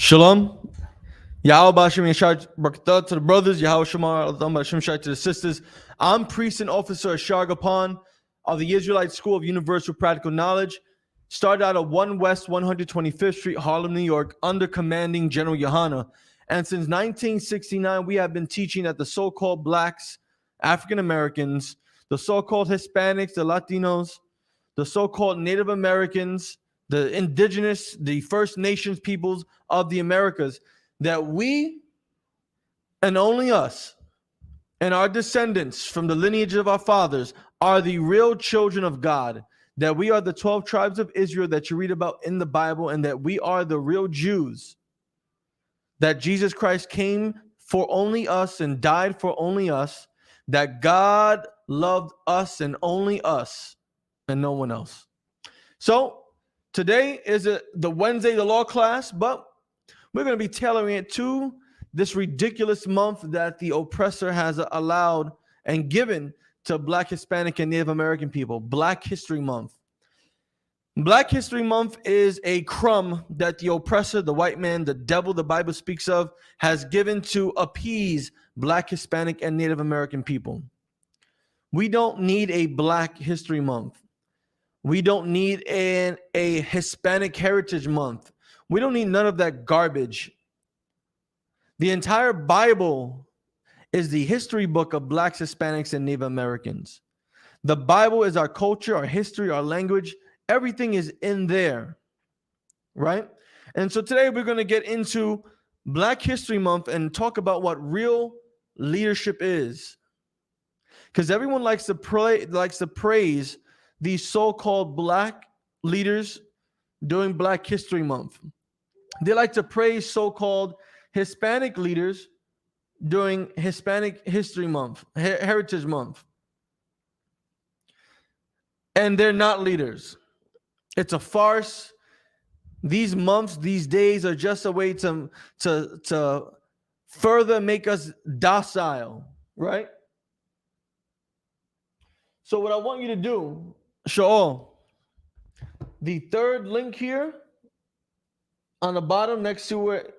Shalom. Yahweh Bashim Yashar Barakatah to the brothers, Yahweh Shamar Al Bashim Shai to the sisters. I'm priest and officer Ashar Gapan of the Israelite School of Universal Practical Knowledge. Started out at 1 West 125th Street, Harlem, New York, under commanding General Yohana. And since 1969, we have been teaching that the so-called blacks, African Americans, the so-called Hispanics, the Latinos, the so-called Native Americans, the indigenous, the First Nations peoples of the Americas, that we and only us and our descendants from the lineage of our fathers are the real children of God, that we are the 12 tribes of Israel that you read about in the Bible, and that we are the real Jews, that Jesus Christ came for only us and died for only us, that God loved us and only us and no one else. So today is the Wednesday, the law class, but we're going to be tailoring it to this ridiculous month that the oppressor has allowed and given to Black, Hispanic, and Native American people, Black History Month. Black History Month is a crumb that the oppressor, the white man, the devil the Bible speaks of, has given to appease Black, Hispanic, and Native American people. We don't need a Black History Month. We don't need a Hispanic Heritage Month. We don't need none of that garbage. The entire Bible is the history book of Blacks, Hispanics, and Native Americans. The Bible is our culture, our history, our language. Everything is in there, right? And so today we're going to get into Black History Month and talk about what real leadership is. Because everyone likes to praise these so-called Black leaders during Black History Month. They like to praise so-called Hispanic leaders during Hispanic History Month, Heritage Month. And they're not leaders. It's a farce. These months, these days are just a way to further make us docile, right? So what I want you to do, Shaul, the third link here on the bottom next to it,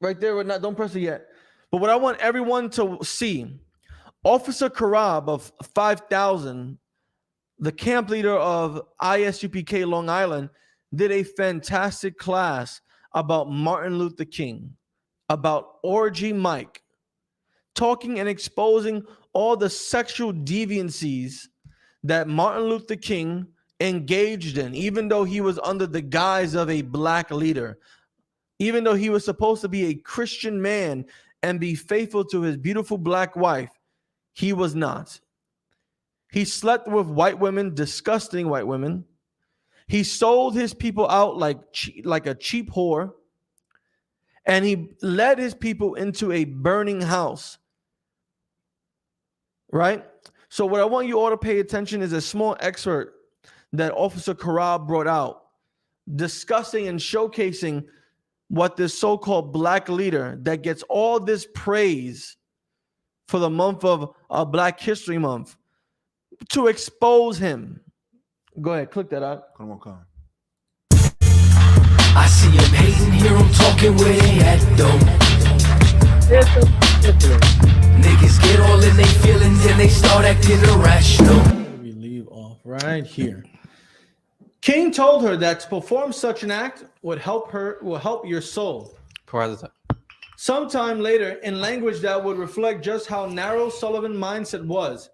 right there, don't press it yet. But what I want everyone to see, Officer Karab of 5,000, the camp leader of ISUPK Long Island, did a fantastic class about Martin Luther King, about Orgy Mike, talking and exposing all the sexual deviancies that Martin Luther King engaged in, even though he was under the guise of a Black leader, even though he was supposed to be a Christian man and be faithful to his beautiful Black wife. He was not. He slept with white women, disgusting white women. He sold his people out like a cheap whore. And he led his people into a burning house. Right? So what I want you all to pay attention is a small excerpt that Officer Karab brought out, discussing and showcasing what this so-called Black leader that gets all this praise for the month of Black History Month, to expose him. Go ahead, click that out. Come on. I see him hating, hear him talking where they at though. Niggas get all in they feelings and they start acting irrational. We leave off right here. King told her that to perform such an act will help your soul. Sometime later, in language that would reflect just how narrow Sullivan's mindset was,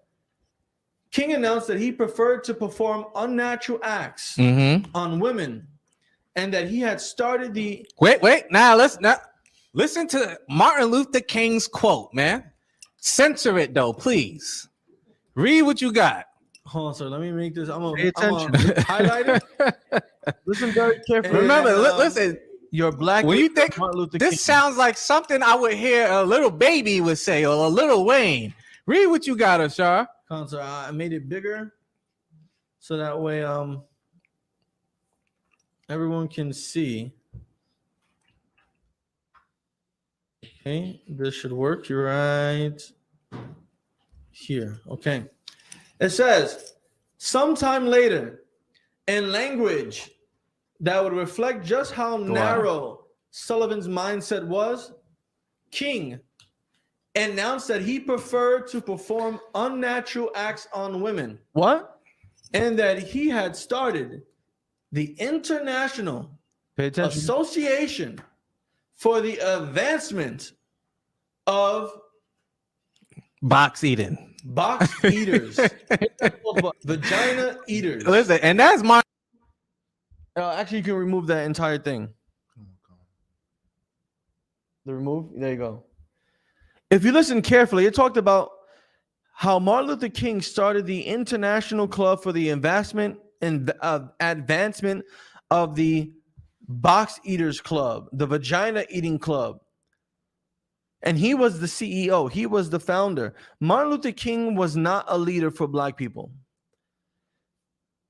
King announced that he preferred to perform unnatural acts on women, and that he had started the... Wait. Now listen to Martin Luther King's quote, man. Censor it, though, please. Read what you got. Hold on, sir. Let me make this. I'm gonna highlight it. Listen very carefully. Remember, listen. You're Black. When you think Martin Luther this King sounds like something I would hear a little baby would say, or a little Wayne. Read what you got, Ashar. Sir, I made it bigger so that way everyone can see. Okay, this should work. You're right here. Okay. It says, sometime later, in language that would reflect just how narrow Sullivan's mindset was? King announced that he preferred to perform unnatural acts on women. What? And that he had started the International Association for the Advancement of Box eating. Box Eaters. Vagina Eaters. Listen, and that's my. Actually, you can remove that entire thing. The remove? There you go. If you listen carefully, it talked about how Martin Luther King started the International Club for the Advancement of the Box Eaters Club, the Vagina Eating Club. And he was the CEO. He was the founder. Martin Luther King was not a leader for black people.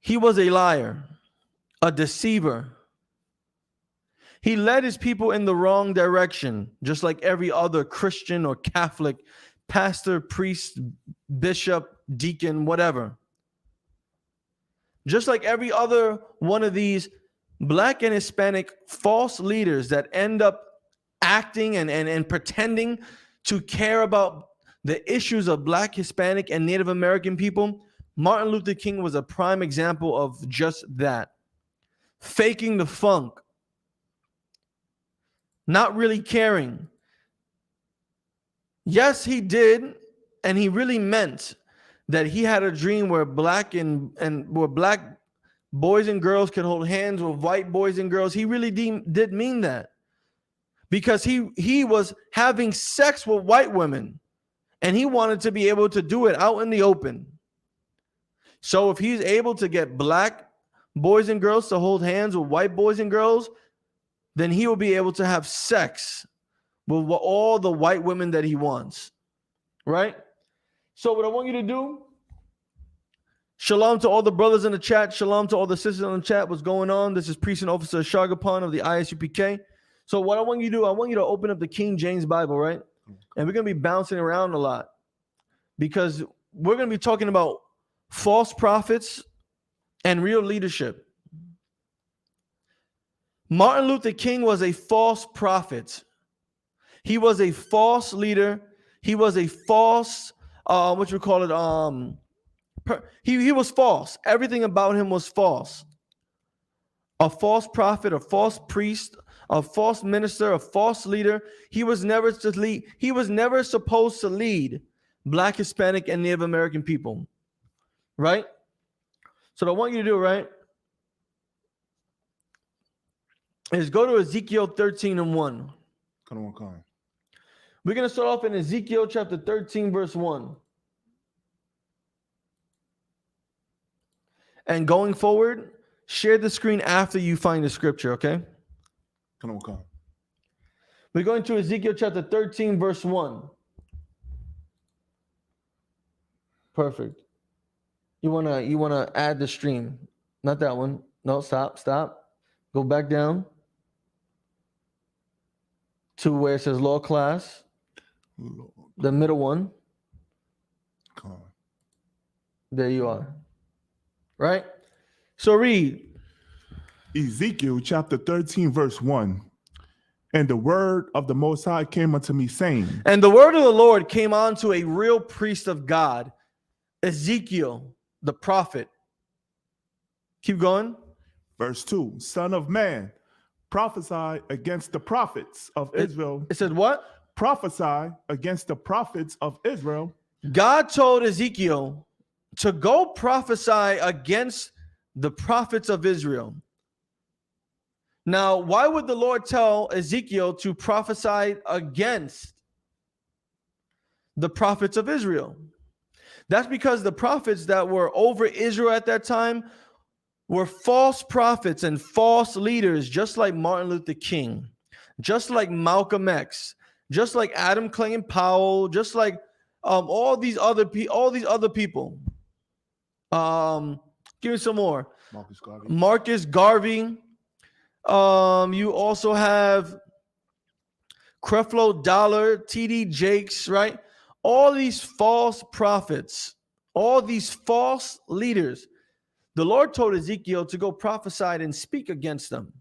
He was a liar, a deceiver. He led his people in the wrong direction, just like every other Christian or Catholic pastor, priest, bishop, deacon, whatever. Just like every other one of these black and Hispanic false leaders that end up acting and pretending to care about the issues of black, Hispanic, and Native American people, Martin Luther King was a prime example of just that. Faking the funk. Not really caring. Yes, he did, and he really meant that he had a dream where black where black boys and girls could hold hands with white boys and girls. He really did mean that, because he was having sex with white women, and he wanted to be able to do it out in the open. So if he's able to get black boys and girls to hold hands with white boys and girls, then he will be able to have sex with all the white women that he wants, right? So what I want you to do, shalom to all the brothers in the chat, shalom to all the sisters in the chat. What's going on? This is Priest and Officer Shargapan of the ISUPK. So what I want you to do, I want you to open up the King James Bible, right? And we're going to be bouncing around a lot, because we're going to be talking about false prophets and real leadership. Martin Luther King was a false prophet. He was a false leader. He was a false, he was false. Everything about him was false. A false prophet, a false priest, a false minister, a false leader. He was never to lead. He was never supposed to lead black, Hispanic, and Native American people, right? So what I want you to do, right, is go to Ezekiel 13:1. Come on. We're going to start off in Ezekiel chapter 13, verse 1. And going forward, share the screen after you find the scripture, okay? Come on. We're going to Ezekiel chapter 13, verse 1. Perfect. You wanna add the stream. Not that one. No, stop. Go back down to where it says law class. The middle one. Come on. There you are. Right? So read. Ezekiel chapter 13, verse 1. And the word of the Most High came unto me, saying, And the word of the Lord came on to a real priest of God, Ezekiel, the prophet. Keep going. Verse 2, Son of man, prophesy against the prophets of Israel. It said what? Prophesy against the prophets of Israel. God told Ezekiel to go prophesy against the prophets of Israel. Now, why would the Lord tell Ezekiel to prophesy against the prophets of Israel? That's because the prophets that were over Israel at that time were false prophets and false leaders, just like Martin Luther King, just like Malcolm X, just like Adam Clayton Powell, just like all these other people. Give me some more. Marcus Garvey. You also have Creflo Dollar, T.D. Jakes, right? All these false prophets, all these false leaders. The Lord told Ezekiel to go prophesy and speak against them.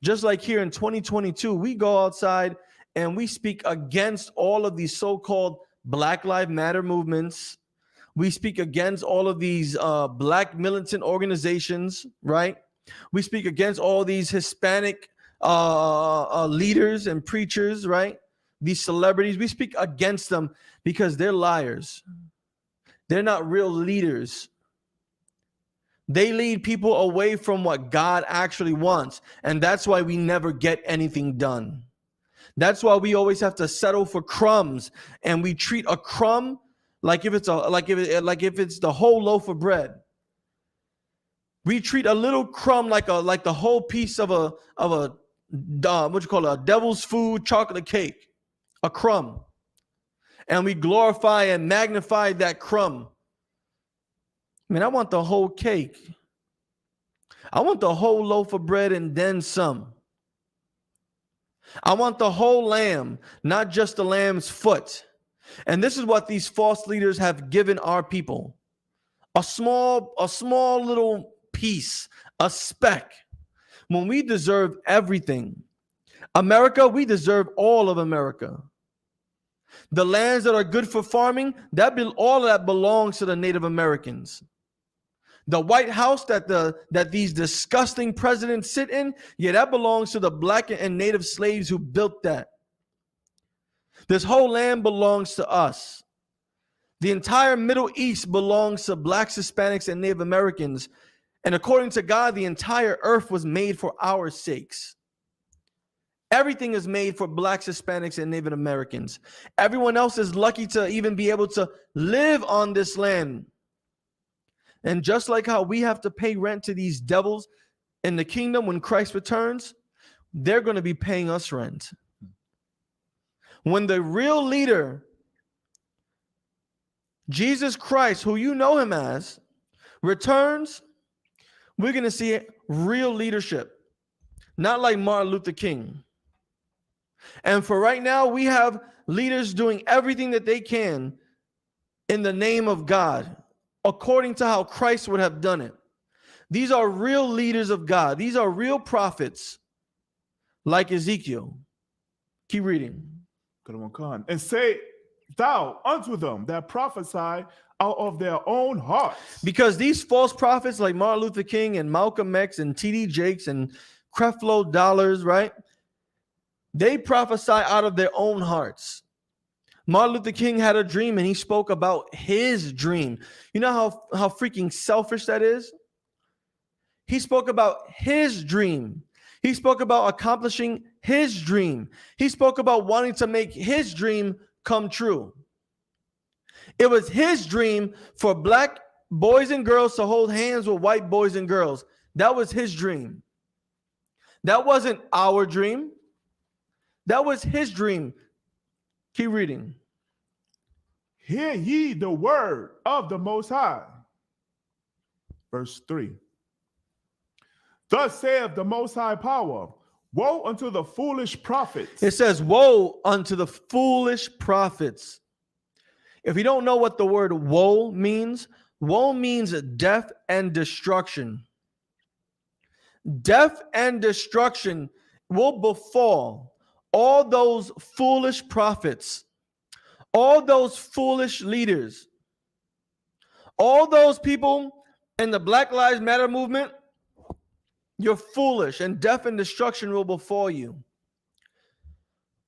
Just like here in 2022, we go outside and we speak against all of these so-called Black Lives Matter movements. We speak against all of these black militant organizations, right? We speak against all these Hispanic leaders and preachers, right? These celebrities, we speak against them because they're liars. They're not real leaders. They lead people away from what God actually wants. And that's why we never get anything done. That's why we always have to settle for crumbs, and we treat a crumb like if it's the whole loaf of bread. We treat a little crumb like the whole piece of a devil's food chocolate cake, a crumb. And we glorify and magnify that crumb. I mean, I want the whole cake. I want the whole loaf of bread and then some. I want the whole lamb, not just the lamb's foot. And this is what these false leaders have given our people. A small little piece, a speck, when we deserve everything. America, we deserve all of America. The lands that are good for farming, all of that belongs to the Native Americans. The White House that these disgusting presidents sit in, yeah, that belongs to the black and native slaves who built that. This whole land belongs to us. The entire Middle East belongs to blacks, Hispanics, and Native Americans. And according to God, the entire earth was made for our sakes. Everything is made for blacks, Hispanics, and Native Americans. Everyone else is lucky to even be able to live on this land. And just like how we have to pay rent to these devils in the kingdom when Christ returns, they're going to be paying us rent. When the real leader, Jesus Christ, who you know him as, returns, we're going to see real leadership, not like Martin Luther King. And for right now, we have leaders doing everything that they can in the name of God, according to how Christ would have done it. These are real leaders of God. These are real prophets like Ezekiel. Keep reading. Good one, Khan. And say thou unto them that prophesy out of their own hearts. Because these false prophets like Martin Luther King and Malcolm X and T.D. Jakes and Creflo Dollars, right? They prophesy out of their own hearts. Martin Luther King had a dream and he spoke about his dream. You know how freaking selfish that is? He spoke about his dream. He spoke about accomplishing his dream. He spoke about wanting to make his dream come true. It was his dream for black boys and girls to hold hands with white boys and girls. That was his dream. That wasn't our dream. That was his dream. Keep reading. Hear ye the word of the Most High. Verse 3. Thus saith the Most High Power, woe unto the foolish prophets. It says, woe unto the foolish prophets. If you don't know what the word woe means death and destruction. Death and destruction will befall all those foolish prophets, all those foolish leaders, all those people in the Black Lives Matter movement. You're foolish, and death and destruction will befall you.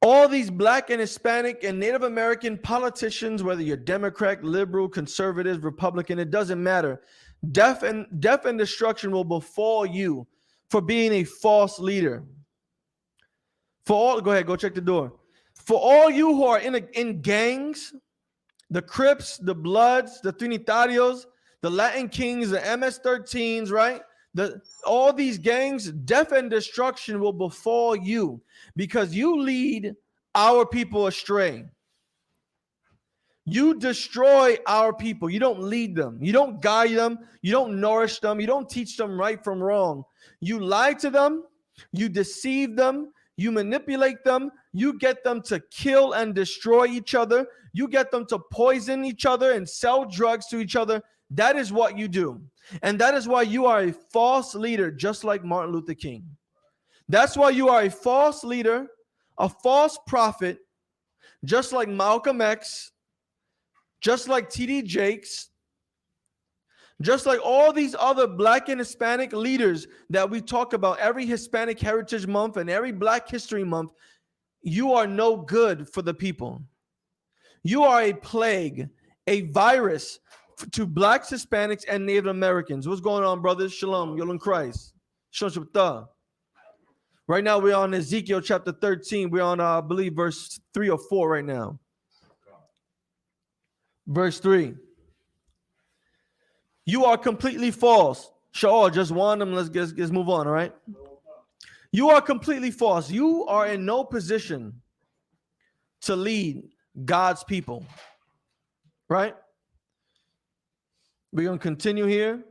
All these black and Hispanic and Native American politicians, whether you're Democrat, liberal, conservative, Republican, it doesn't matter. Death and destruction will befall you for being a false leader. Go ahead, go check the door. For all you who are in gangs, the Crips, the Bloods, the Trinitarios, the Latin Kings, the MS-13s, right? All these gangs, death and destruction will befall you because you lead our people astray. You destroy our people. You don't lead them. You don't guide them. You don't nourish them. You don't teach them right from wrong. You lie to them. You deceive them. You manipulate them. You get them to kill and destroy each other. You get them to poison each other and sell drugs to each other. That is what you do. And that is why you are a false leader, just like Martin Luther King. That's why you are a false leader, a false prophet, just like Malcolm X, just like T.D. Jakes, just like all these other Black and Hispanic leaders that we talk about every Hispanic Heritage Month and every Black History Month. You are no good for the people. You are a plague, a virus to Blacks, Hispanics, and Native Americans. What's going on, brothers? Shalom, Yol in Christ. Shalom Shabbatah. Right now, we're on Ezekiel chapter 13. We're on, I believe, verse 3 or 4 right now. Verse 3. You are completely false. Shaul, just warn them. Let's move on, all right? You are completely false. You are in no position to lead God's people, right? We're going to continue here.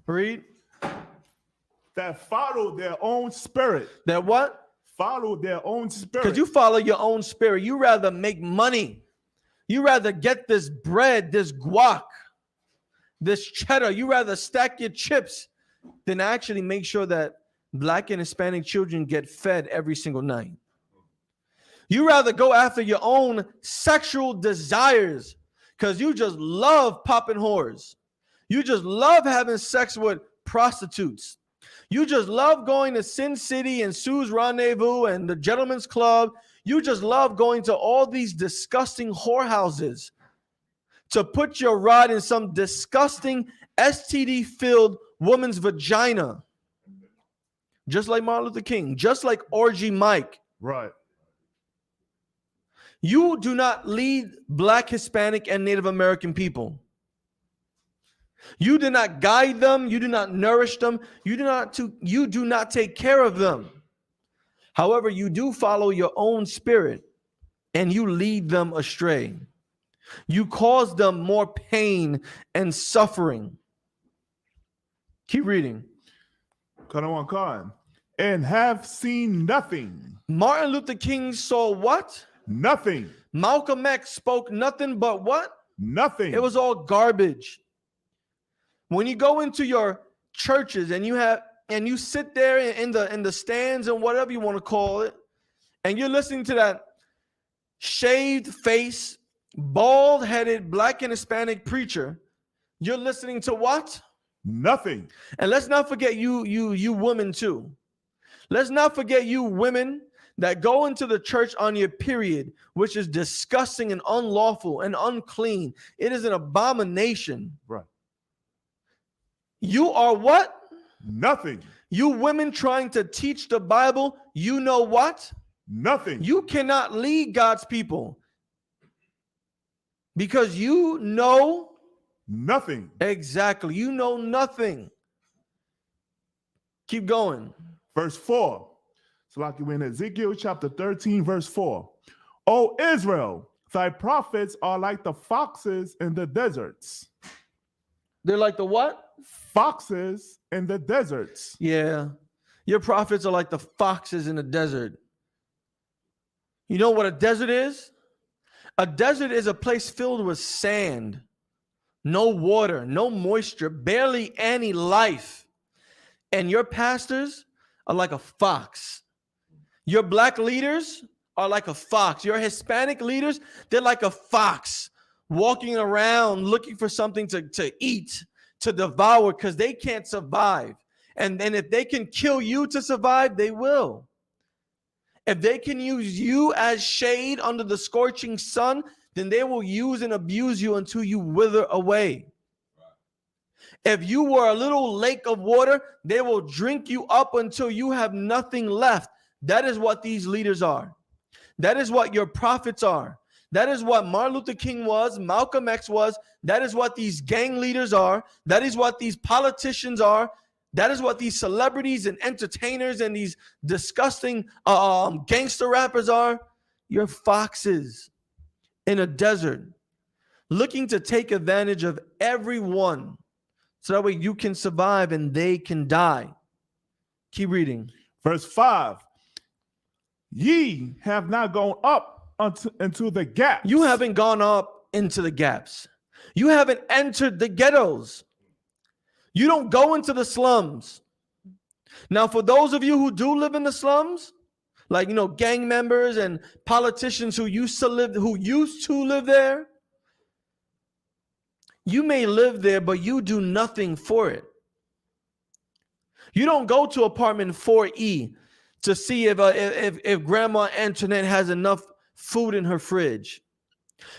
Read. That follow their own spirit. That what? Follow their own spirit. Because you follow your own spirit. You rather make money. You rather get this bread, this guac, this cheddar. You rather stack your chips than actually make sure that Black and Hispanic children get fed every single night. You rather go after your own sexual desires because you just love popping whores. You just love having sex with prostitutes. You just love going to Sin City and Sue's Rendezvous and the Gentleman's Club. You just love going to all these disgusting whorehouses to put your rod in some disgusting STD-filled woman's vagina. Just like Martin Luther King, just like Orgy Mike. Right. You do not lead Black, Hispanic, and Native American people. You do not guide them. You do not nourish them. You do not take care of them. However, you do follow your own spirit and you lead them astray. You cause them more pain and suffering. Keep reading. Kanawan Khan. And have seen nothing. Martin Luther King saw what? Nothing. Malcolm X spoke nothing but what? Nothing. It was all garbage. When you go into your churches and you sit there in the stands and whatever you want to call it, and you're listening to that shaved face, bald-headed Black and Hispanic preacher, you're listening to what? Nothing. And let's not forget you women too. Let's not forget you women that go into the church on your period, which is disgusting and unlawful and unclean. It is an abomination. Right. You are what? Nothing. You women trying to teach the Bible, you know what? Nothing. You cannot lead God's people because you know nothing. Exactly. You know nothing. Keep going. Verse 4. So like we're in Ezekiel chapter 13, verse 4. O Israel, thy prophets are like the foxes in the deserts. They're like the what? Foxes in the deserts. Yeah. Your prophets are like the foxes in the desert. You know what a desert is? A desert is a place filled with sand, no water, no moisture, barely any life. And your pastors are like a fox. Your Black leaders are like a fox. Your Hispanic leaders, they're like a fox walking around looking for something to eat, to devour, because they can't survive. And if they can kill you to survive, they will. If they can use you as shade under the scorching sun, then they will use and abuse you until you wither away. If you were a little lake of water, they will drink you up until you have nothing left. That is what these leaders are. That is what your prophets are. That is what Martin Luther King was, Malcolm X was. That is what these gang leaders are. That is what these politicians are. That is what these celebrities and entertainers and these disgusting gangster rappers are. You're foxes in a desert looking to take advantage of everyone so that way you can survive and they can die. Keep reading. Verse 5. Ye have not gone up into the gaps. You haven't gone up into the gaps. You haven't entered the ghettos. You don't go into the slums. Now, for those of you who do live in the slums, like, gang members and politicians who used to live there, you may live there, but you do nothing for it. You don't go to apartment 4E to see if Grandma Antoinette has enough food in her fridge.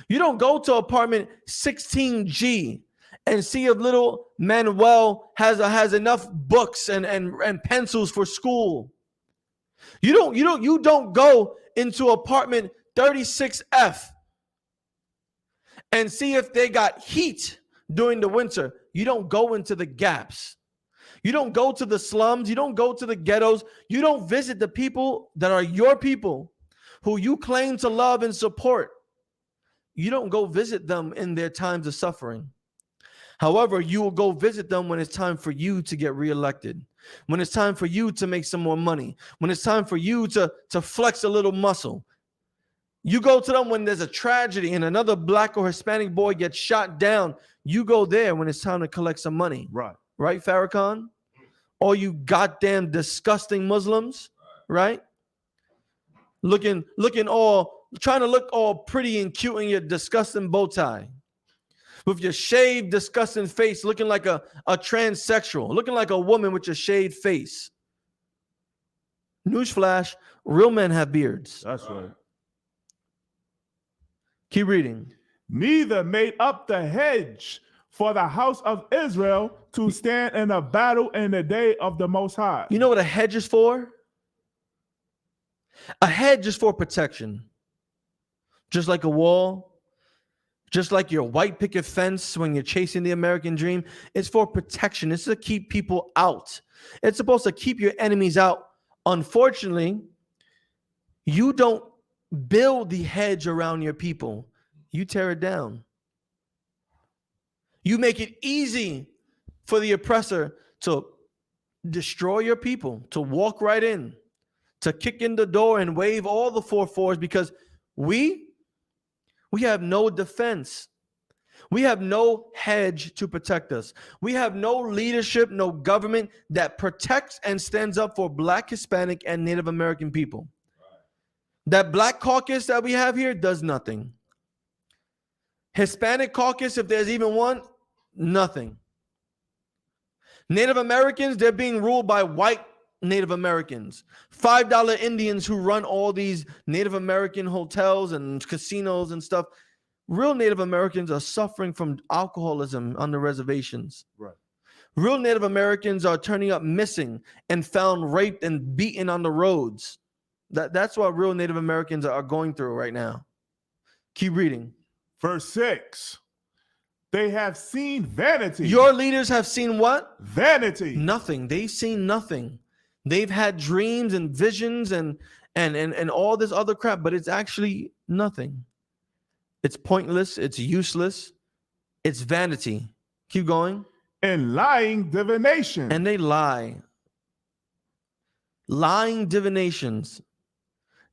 You don't go to apartment 16G and see if little Manuel has enough books and pencils for school. You don't go into apartment 36F and see if they got heat during the winter. You don't go into the gaps. You don't go to the slums. You don't go to the ghettos. You don't visit the people that are your people who you claim to love and support. You don't go visit them in their times of suffering. However, you will go visit them when it's time for you to get reelected, when it's time for you to make some more money, when it's time for you to flex a little muscle. You go to them when there's a tragedy and another Black or Hispanic boy gets shot down. You go there when it's time to collect some money. Right. Right, Farrakhan? All you goddamn disgusting Muslims, right? Trying to look all pretty and cute in your disgusting bow tie. With your shaved, disgusting face, looking like a transsexual, looking like a woman with your shaved face. Newsflash, real men have beards. That's right. Keep reading. Neither made up the hedge for the house of Israel to stand in a battle in the day of the Most High. You know what a hedge is for? A hedge is for protection. Just like a wall, just like your white picket fence when you're chasing the American dream, it's for protection. It's to keep people out. It's supposed to keep your enemies out. Unfortunately, you don't build the hedge around your people. You tear it down. You make it easy for the oppressor to destroy your people, to walk right in, to kick in the door and wave all the 4-4s because we have no defense. We have no hedge to protect us. We have no leadership, no government that protects and stands up for Black, Hispanic, and Native American people. That Black caucus that we have here does nothing. Hispanic caucus, if there's even one, nothing. Native Americans, they're being ruled by white Native Americans. $5 Indians who run all these Native American hotels and casinos and stuff. Real Native Americans are suffering from alcoholism on the reservations. Right. Real Native Americans are turning up missing and found raped and beaten on the roads. That's what real Native Americans are going through right now. Keep reading. Verse 6. They have seen vanity. Your leaders have seen what? Vanity. Nothing. They've seen nothing. They've had dreams and visions and all this other crap, but it's actually nothing. It's pointless. It's useless. It's vanity. Keep going. And lying divination. And they lie. Lying divinations.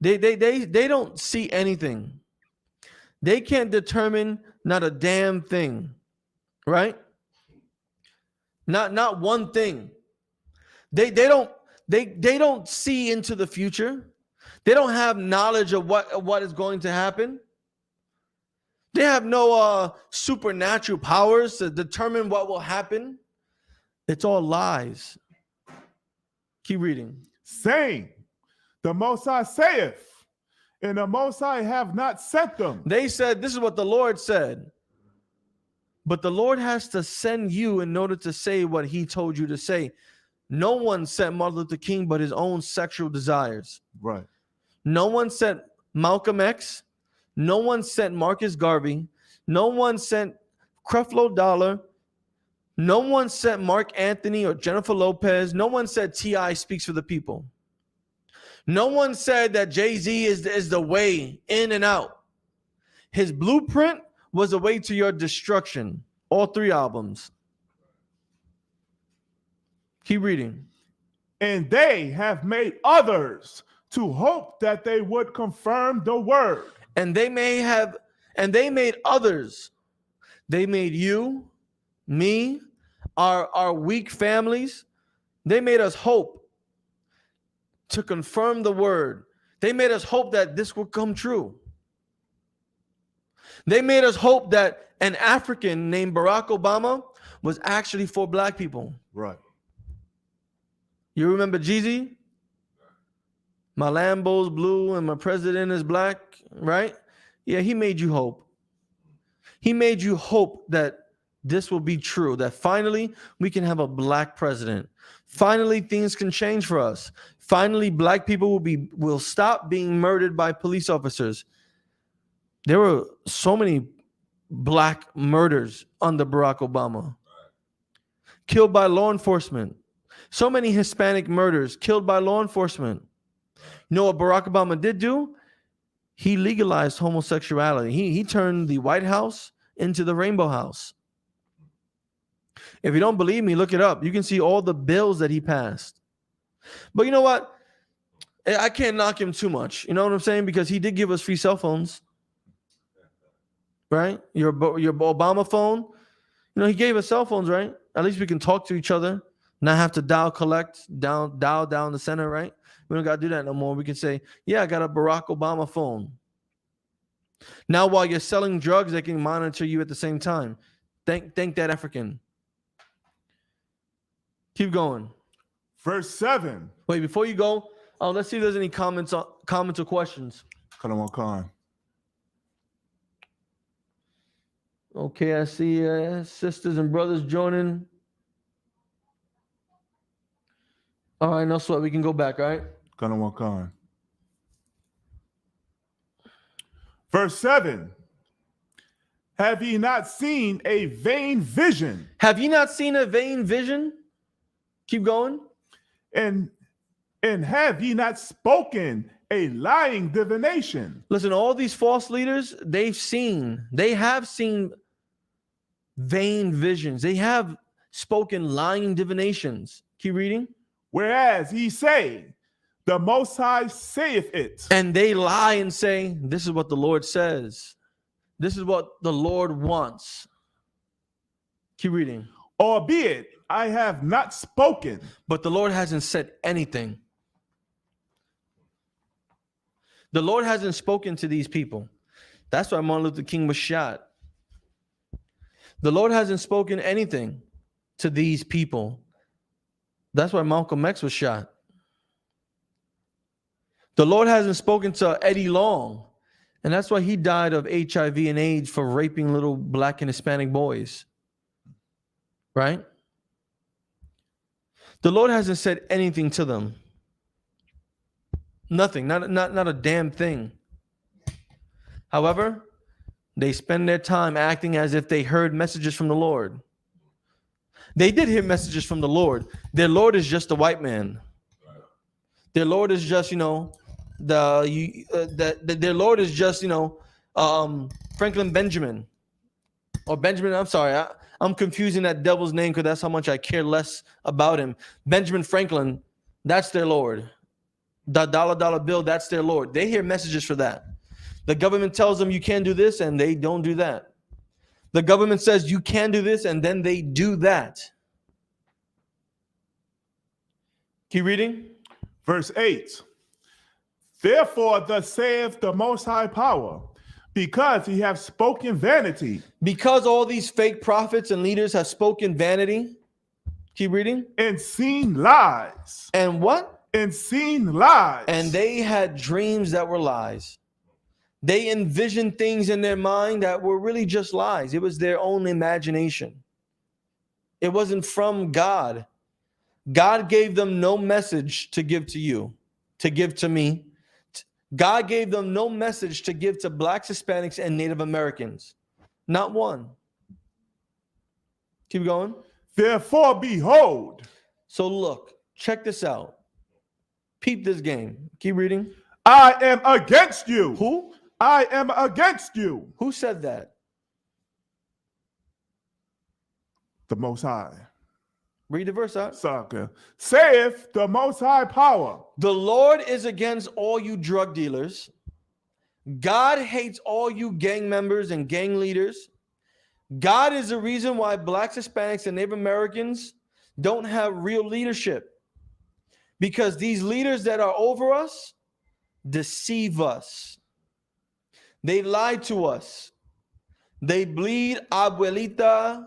They don't see anything. They can't determine not a damn thing, right? Not one thing. They don't see into the future. They don't have knowledge of what is going to happen. They have no supernatural powers to determine what will happen. It's all lies. Keep reading. Saying, the Most High saith, and the Most High have not sent them. They said, this is what the Lord said. But the Lord has to send you in order to say what he told you to say. No one sent Martin Luther King but his own sexual desires. Right. No one sent Malcolm X. No one sent Marcus Garvey. No one sent Creflo Dollar. No one sent Mark Anthony or Jennifer Lopez. No one said T.I. speaks for the people. No one said that Jay-Z is the way in and out. His blueprint was the way to your destruction. All 3 albums. Keep reading. And they have made others to hope that they would confirm the word. And they made others. They made you, me, our weak families. They made us hope to confirm the word. They made us hope that this will come true. They made us hope that an African named Barack Obama was actually for black people. Right. You remember Jeezy? My Lambo's blue and my president is black, right? Yeah, he made you hope. He made you hope that this will be true, that finally we can have a black president. Finally, things can change for us. Finally, black people will stop being murdered by police officers. There were so many black murders under Barack Obama. Killed by law enforcement. So many Hispanic murders killed by law enforcement. You know what Barack Obama did do? He legalized homosexuality. He turned the White House into the Rainbow House. If you don't believe me, look it up. You can see all the bills that he passed. But you know what? I can't knock him too much. You know what I'm saying? Because he did give us free cell phones. Right? Your Obama phone. You know, he gave us cell phones, right? At least we can talk to each other. Not have to dial down the center, right? We don't got to do that no more. We can say, yeah, I got a Barack Obama phone. Now, while you're selling drugs, they can monitor you at the same time. Thank that African. Keep going. Verse 7. Wait, before you go, let's see if there's any comments or questions. Khan. Okay, I see sisters and brothers joining. All right, no sweat. We can go back, all right? Khan. Verse 7. Have ye not seen a vain vision? Have you not seen a vain vision? Keep going. And have ye not spoken a lying divination? Listen, all these false leaders, they have seen vain visions. They have spoken lying divinations. Keep reading. Whereas ye say, the Most High saith it. And they lie and say, this is what the Lord says. This is what the Lord wants. Keep reading. Albeit I have not spoken. But the Lord hasn't said anything. The Lord hasn't spoken to these people. That's why Martin Luther King was shot. The Lord hasn't spoken anything to these people. That's why Malcolm X was shot. The Lord hasn't spoken to Eddie Long. And that's why he died of HIV and AIDS for raping little black and Hispanic boys. Right? The Lord hasn't said anything to them. Nothing, not a damn thing. However, they spend their time acting as if they heard messages from the Lord. They did hear messages from the Lord. Their Lord is just a white man. Their Lord is just, their Lord is just, Franklin Benjamin. Or Benjamin, I'm sorry. I'm confusing that devil's name because that's how much I care less about him. Benjamin Franklin, that's their Lord. The dollar bill, that's their Lord. They hear messages for that. The government tells them you can't do this, and they don't do that. The government says you can do this, and then they do that. Keep reading. Verse 8. Therefore, thus saith the Most High Power, because he hath spoken vanity. Because all these fake prophets and leaders have spoken vanity. Keep reading. And seen lies. And what? And seen lies. And they had dreams that were lies. They envisioned things in their mind that were really just lies. It was their own imagination. It wasn't from God. God gave them no message to give to you, to give to me. God gave them no message to give to blacks, Hispanics, and Native Americans. Not one. Keep going. Therefore, behold. So look, check this out. Peep this game. Keep reading. I am against you. Who? I am against you. Who said that? The Most High. Read the verse out. Sucker. Saith the Most High Power. The Lord is against all you drug dealers. God hates all you gang members and gang leaders. God is the reason why blacks, Hispanics, and Native Americans don't have real leadership. Because these leaders that are over us deceive us. They lie to us. They bleed abuelita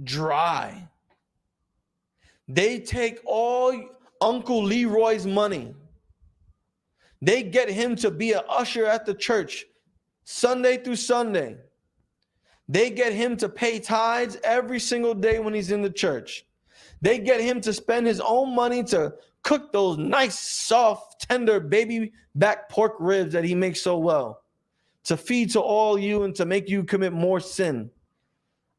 dry. They take all Uncle Leroy's money. They get him to be an usher at the church Sunday through Sunday. They get him to pay tithes every single day when he's in the church. They get him to spend his own money to cook those nice, soft, tender baby back pork ribs that he makes so well, to feed to all you and to make you commit more sin,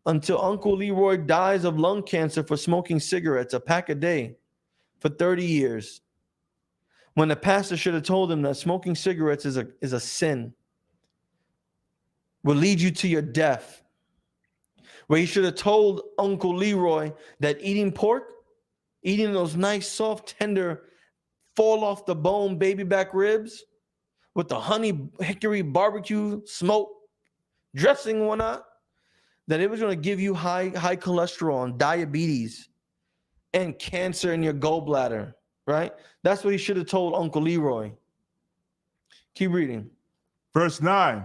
until Uncle Leroy dies of lung cancer for smoking cigarettes, a pack a day, for 30 years. When the pastor should have told him that smoking cigarettes is a sin, will lead you to your death. Where he should have told Uncle Leroy that eating pork, eating those nice, soft, tender, fall off the bone baby back ribs with the honey hickory barbecue smoke dressing and whatnot, that it was going to give you high cholesterol and diabetes and cancer in your gallbladder, right? That's what he should have told Uncle Leroy. Keep reading. Verse 9.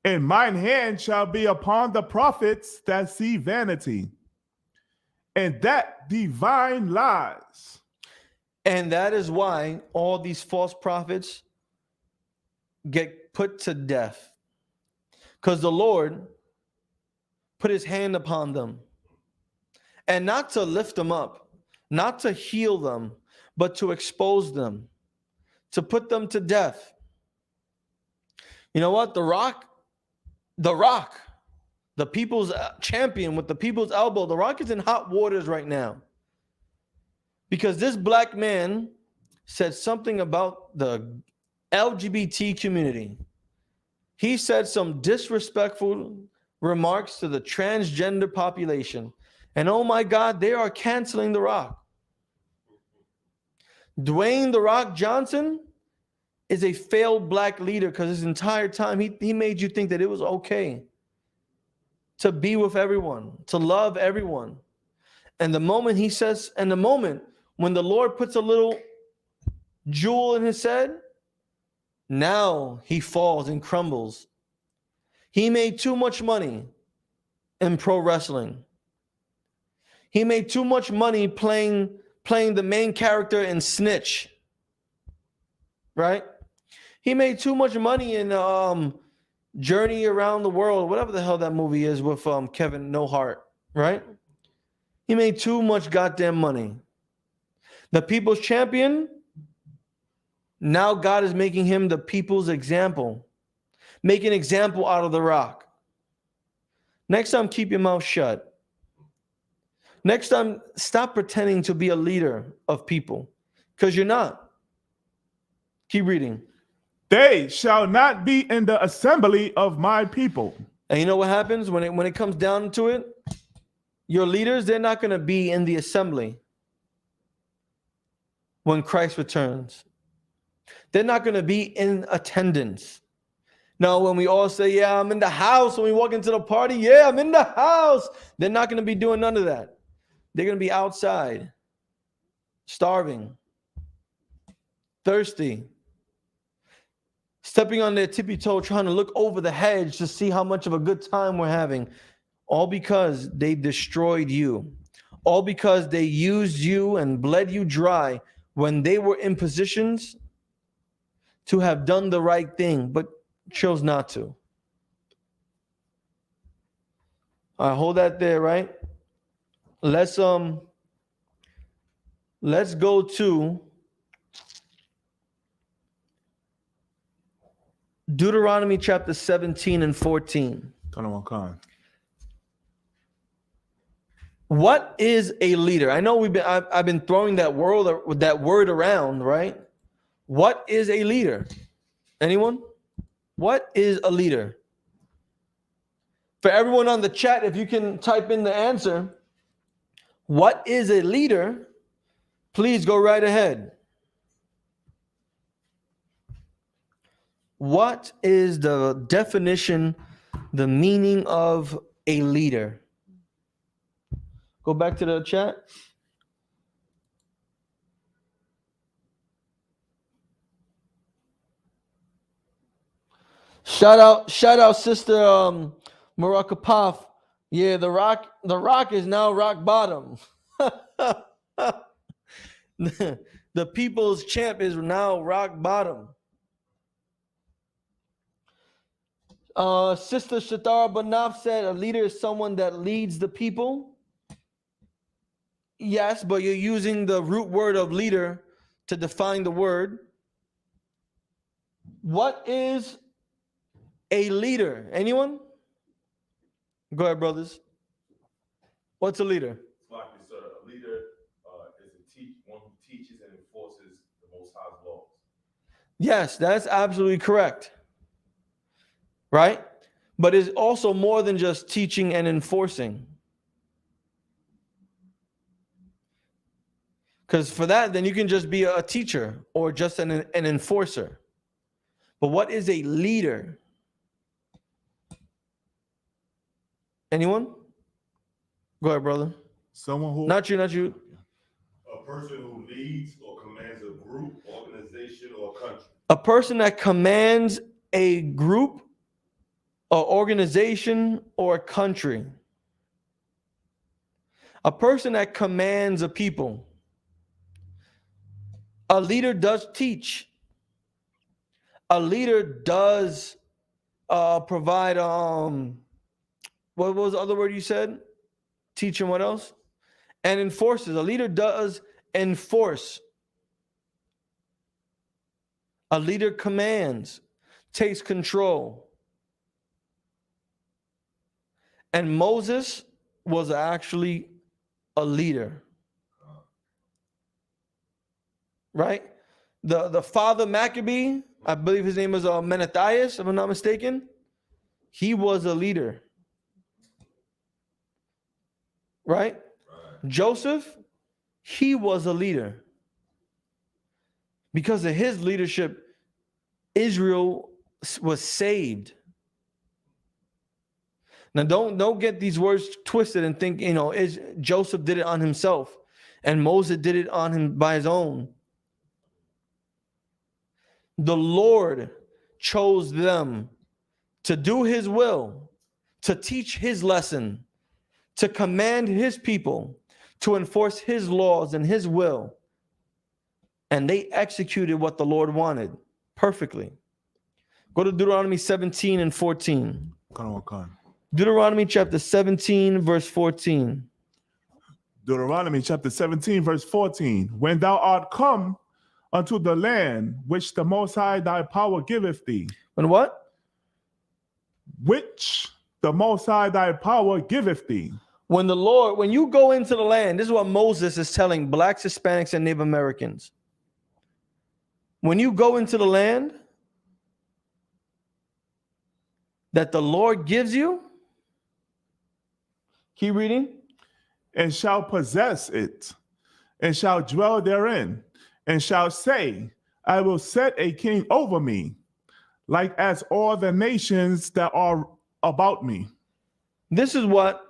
And mine hand shall be upon the prophets that see vanity, and that divine lies. And that is why all these false prophets get put to death. Because the Lord put his hand upon them. And not to lift them up, not to heal them, but to expose them, to put them to death. You know what? The Rock, the people's champion with the people's elbow, The Rock is in hot waters right now. Because this black man said something about the LGBT community. He said some disrespectful remarks to the transgender population. And oh my God, they are canceling The Rock. Dwayne The Rock Johnson is a failed black leader because his entire time he made you think that it was okay to be with everyone, to love everyone. And the moment he says, and the moment when the Lord puts a little jewel in his head, now he falls and crumbles. He made too much money in pro wrestling. He made too much money playing the main character in Snitch, right? He made too much money in Journey Around the World, whatever the hell that movie is with Kevin Nohart, right? He made too much goddamn money. The people's champion, now God is making him the people's example. Make an example out of The Rock. Next time, keep your mouth shut. Next time, stop pretending to be a leader of people, because you're not. Keep reading. They shall not be in the assembly of my people. And you know what happens when it comes down to it? Your leaders, they're not going to be in the assembly when Christ returns. They're not going to be in attendance. Now, when we all say, yeah, I'm in the house, when we walk into the party, yeah, I'm in the house, they're not going to be doing none of that. They're going to be outside, starving, thirsty, stepping on their tippy toe, trying to look over the hedge to see how much of a good time we're having, all because they destroyed you, all because they used you and bled you dry when they were in positions to have done the right thing, but chose not to. All right, hold that there, right? Let's go to Deuteronomy chapter 17 and 14. What is a leader? I know I've been throwing that word around, right? What is a leader? Anyone? What is a leader? For everyone on the chat, if you can type in the answer, what is a leader? Please go right ahead. What is the definition The meaning of a leader. Go back to the chat. Shout out, sister Maraka Puff. Yeah, the rock is now rock bottom. The people's champ is now rock bottom. Sister Shatara Banaf said a leader is someone that leads the people. Yes, but you're using the root word of leader to define the word. What is a leader? Anyone? Go ahead, brothers. What's a leader? Like you said, a leader is one who teaches and enforces the Most High's laws. Yes, that's absolutely correct. Right? But it's also more than just teaching and enforcing. Because for that, then you can just be a teacher or just an enforcer. But what is a leader? Anyone? Go ahead, brother. Someone who Not you. A person who leads or commands a group, organization, or country. A person that commands a group, or organization, or a country. A person that commands a people. A leader does teach. A leader does provide what was the other word you said? Teach and what else? And enforces. A leader does enforce. A leader commands, takes control. And Moses was actually a leader. Right? The father Maccabee, I believe his name was Menethias, if I'm not mistaken. He was a leader. Right? Joseph, he was a leader. Because of his leadership, Israel was saved. Now, don't get these words twisted and think, Joseph did it on himself and Moses did it on him by his own. The Lord chose them to do his will, to teach his lesson, to command his people, to enforce his laws and his will. And they executed what the Lord wanted perfectly. Go to Deuteronomy 17 and 14. Come on. Deuteronomy chapter 17, verse 14. Deuteronomy chapter 17, verse 14. When thou art come unto the land which the Most High thy power giveth thee. And what? Which the Most High thy power giveth thee. When you go into the land, this is what Moses is telling blacks, Hispanics, and Native Americans. When you go into the land that the Lord gives you, keep reading. And shall possess it, and shall dwell therein, and shall say, I will set a king over me, like as all the nations that are about me. This is what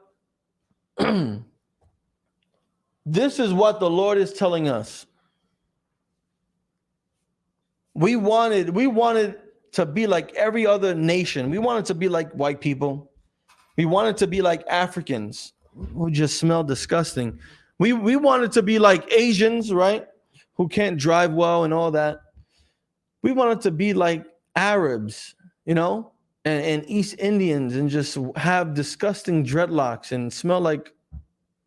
this is what the Lord is telling us. We wanted to be like every other nation. We wanted to be like white people. We wanted to be like Africans who just smell disgusting. We wanted to be like Asians, right? Who can't drive well and all that. We wanted to be like Arabs, and East Indians and just have disgusting dreadlocks and smell like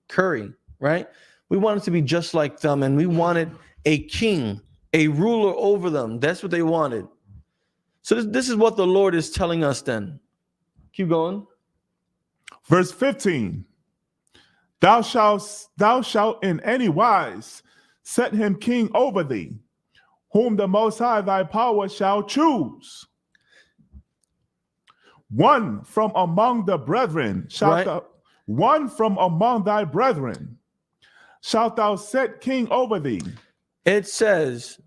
curry, right? We wanted to be just like them, and we wanted a king, a ruler over them. That's what they wanted. So this is what the Lord is telling us then. Keep going. Verse 15. Thou shalt in any wise set him king over thee, whom the Most High thy power shall choose. One from among the brethren one from among thy brethren shalt thou set king over thee. It says,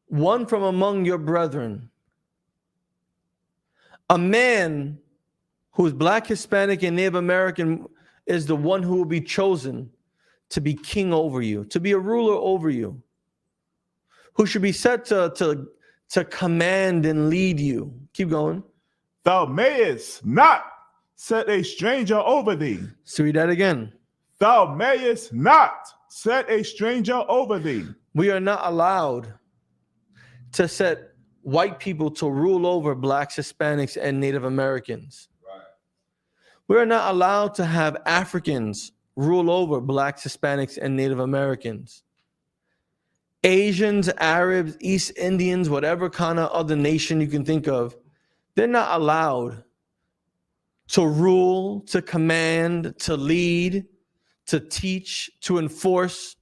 one from among your brethren. A man who is Black, Hispanic, and Native American is the one who will be chosen to be king over you, to be a ruler over you, who should be set to command and lead you. Keep going. Thou mayest not set a stranger over thee. So read that again. Thou mayest not set a stranger over thee. We are not allowed to set white people to rule over Blacks, Hispanics, and Native Americans. Right. We are not allowed to have Africans rule over Blacks, Hispanics, and Native Americans. Asians, Arabs, East Indians, whatever kind of other nation you can think of, they're not allowed to rule, to command, to lead, to teach, to enforce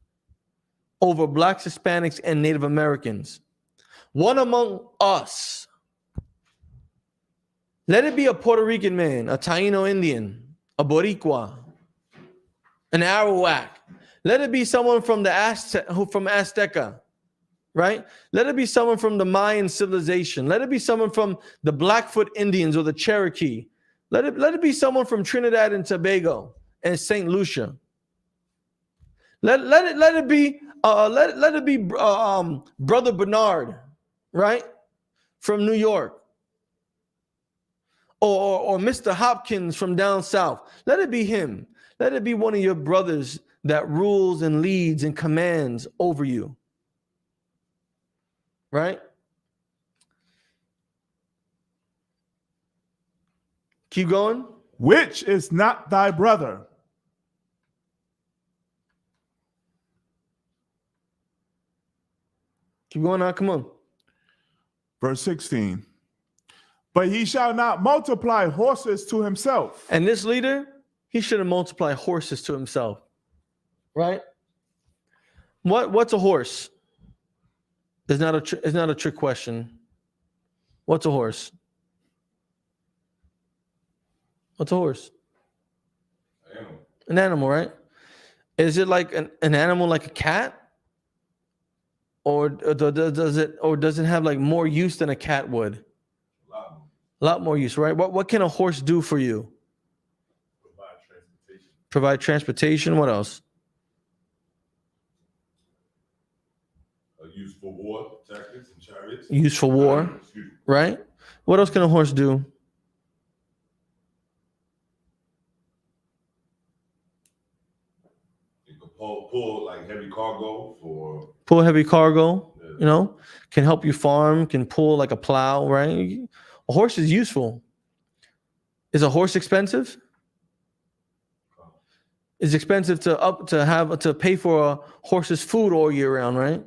over Blacks, Hispanics, and Native Americans. One among us, let it be a Puerto Rican man, a Taino Indian, a Boricua, an Arawak. Let it be someone from the Azteca, right? Let it be someone from the Mayan civilization. Let it be someone from the Blackfoot Indians or the Cherokee. Let it be someone from Trinidad and Tobago and St. Lucia. Let it be Brother Bernard, right, from New York, or Mr. Hopkins from down south. Let it be him. Let it be one of your brothers that rules and leads and commands over you, right? Keep going. Which is not thy brother. Keep going now. Come on. Verse 16. But he shall not multiply horses to himself. And this leader, he shouldn't multiply horses to himself, right? What's a horse? It's not a trick question. What's a horse? What's a horse? Animal. An animal, right? Is it like an animal like a cat? Or does it have like more use than a cat would? A lot more use, right? What can a horse do for you? Provide transportation. Provide transportation. What else? Used for war tactics and chariots. Used for war, right? What else can a horse do? It could pull like heavy cargo for. Pull heavy cargo, you know, can help you farm, can pull like a plow, right? A horse is useful. Is a horse expensive? It's expensive to pay for a horse's food all year round, right?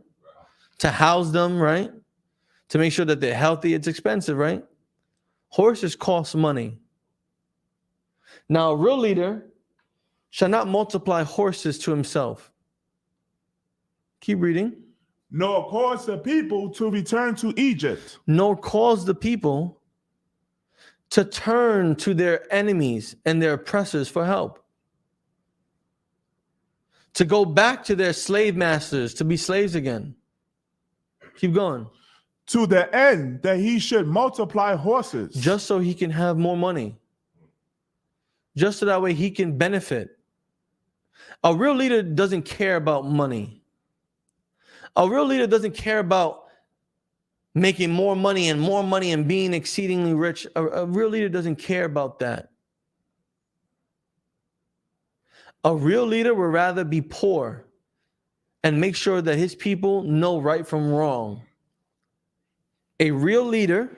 To house them, right? To make sure that they're healthy, it's expensive, right? Horses cost money. Now, a real leader shall not multiply horses to himself. Keep reading. Nor cause the people to return to Egypt. Nor cause the people to turn to their enemies and their oppressors for help. To go back to their slave masters, to be slaves again. Keep going. To the end that he should multiply horses. Just so he can have more money. Just so that way he can benefit. A real leader doesn't care about money. A real leader doesn't care about making more money and being exceedingly rich. A real leader doesn't care about that. A real leader would rather be poor and make sure that his people know right from wrong. A real leader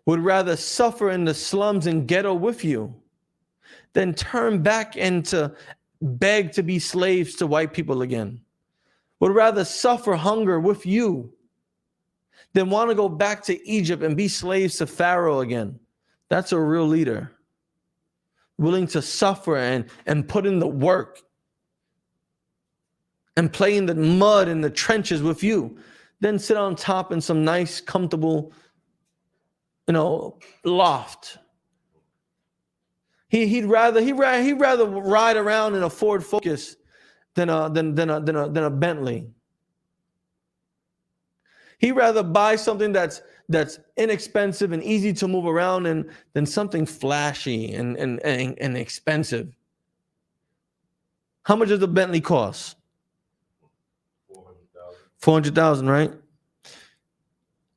would rather suffer in the slums and ghetto with you than turn back and to beg to be slaves to white people again. Would rather suffer hunger with you than want to go back to Egypt and be slaves to Pharaoh again. That's a real leader. Willing to suffer and put in the work and play in the mud in the trenches with you, then sit on top in some nice, comfortable, loft. He'd rather ride around in a Ford Focus than a Bentley. He'd rather buy something that's that's inexpensive and easy to move around than something flashy and expensive. How much does a Bentley cost? 400,000. 400,000, right?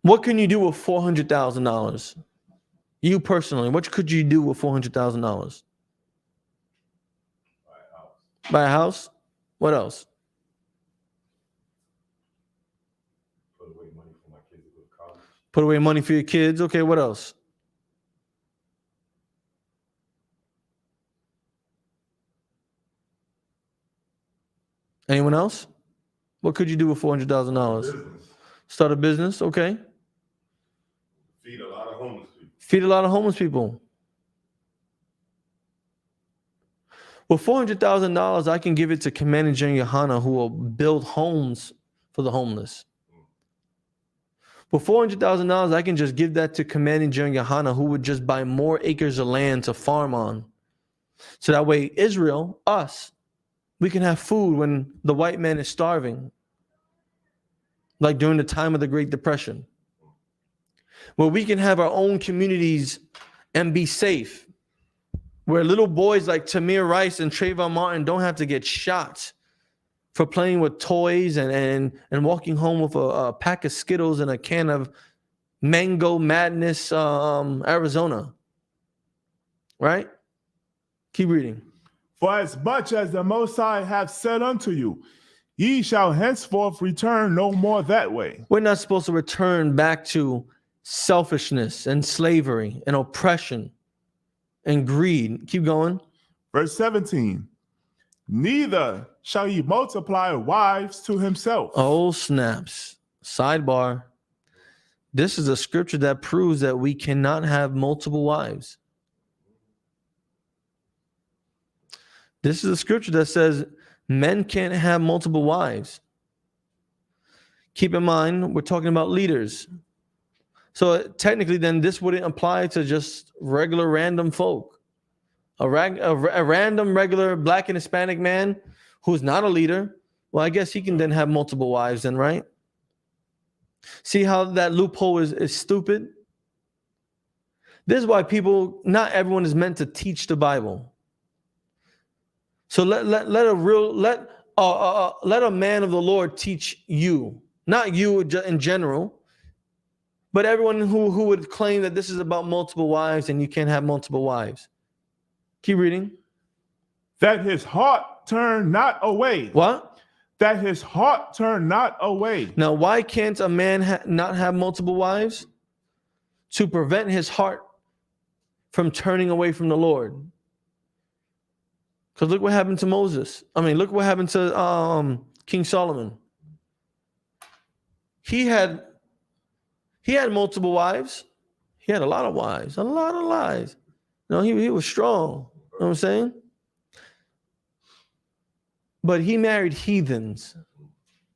What can you do with $400,000? You personally, what could you do with $400,000? Buy a house. Buy a house? What else? Put away money for my kids to go to college. Put away money for your kids. Okay, what else? Anyone else? What could you do with $400,000? Business. Start a business, okay. Feed a lot of homeless people. Feed a lot of homeless people. With $400,000, I can give it to Commanding General Yohana, who will build homes for the homeless. With $400,000, I can just give that to Commanding General Yohana, who would just buy more acres of land to farm on. So that way, Israel, us, we can have food when the white man is starving, like during the time of the Great Depression, where we can have our own communities and be safe, where little boys like Tamir Rice and Trayvon Martin don't have to get shot for playing with toys and walking home with a pack of Skittles and a can of Mango Madness, Arizona. Right? Keep reading. For as much as the Most High hath said unto you, ye shall henceforth return no more that way. We're not supposed to return back to selfishness and slavery and oppression and greed. Keep going. Verse 17, neither shall he multiply wives to himself. Oh, snaps. Sidebar. This is a scripture that proves that we cannot have multiple wives. This is a scripture that says men can't have multiple wives. Keep in mind, we're talking about leaders. So technically, then this wouldn't apply to just regular random folk. A random, regular black and Hispanic man who's not a leader, well, I guess he can then have multiple wives then, right? See how that loophole is stupid? This is why not everyone is meant to teach the Bible. So let a man of the Lord teach you, not you in general, but everyone who would claim that this is about multiple wives and you can't have multiple wives. Keep reading. That his heart turn not away. What? That his heart turn not away. Now, why can't a man not have multiple wives? To prevent his heart from turning away from the Lord. Because look what happened to Moses. Look what happened to King Solomon. He had multiple wives. He had a lot of wives, a lot of lives. He was strong. You know what I'm saying? But he married heathens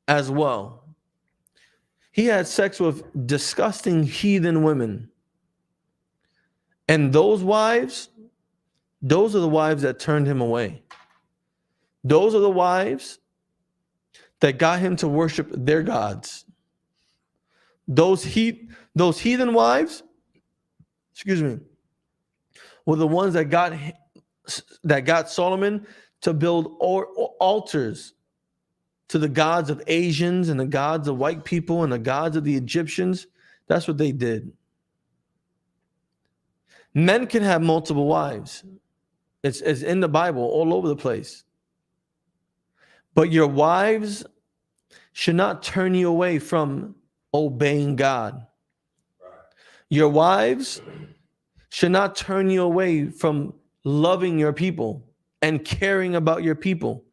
as well. He had sex with disgusting heathen women. And those wives, those are the wives that turned him away. Those are the wives that got him to worship their gods. Those heathen wives, were the ones that got Solomon to build altars to the gods of Asians and the gods of white people and the gods of the Egyptians. That's what they did. Men can have multiple wives. It's in the Bible all over the place. But your wives should not turn you away from obeying God. Your wives should not turn you away from loving your people and caring about your people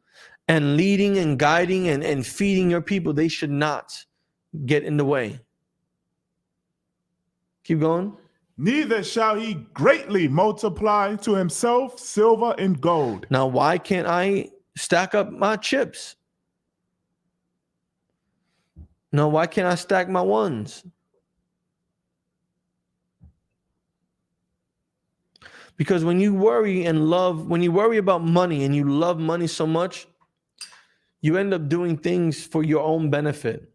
and leading and guiding and feeding your people. They should not get in the way. Keep going. Neither shall he greatly multiply to himself silver and gold. Now, why can't I stack up my chips? No, why can't I stack my ones? Because when you worry about money and you love money so much, you end up doing things for your own benefit.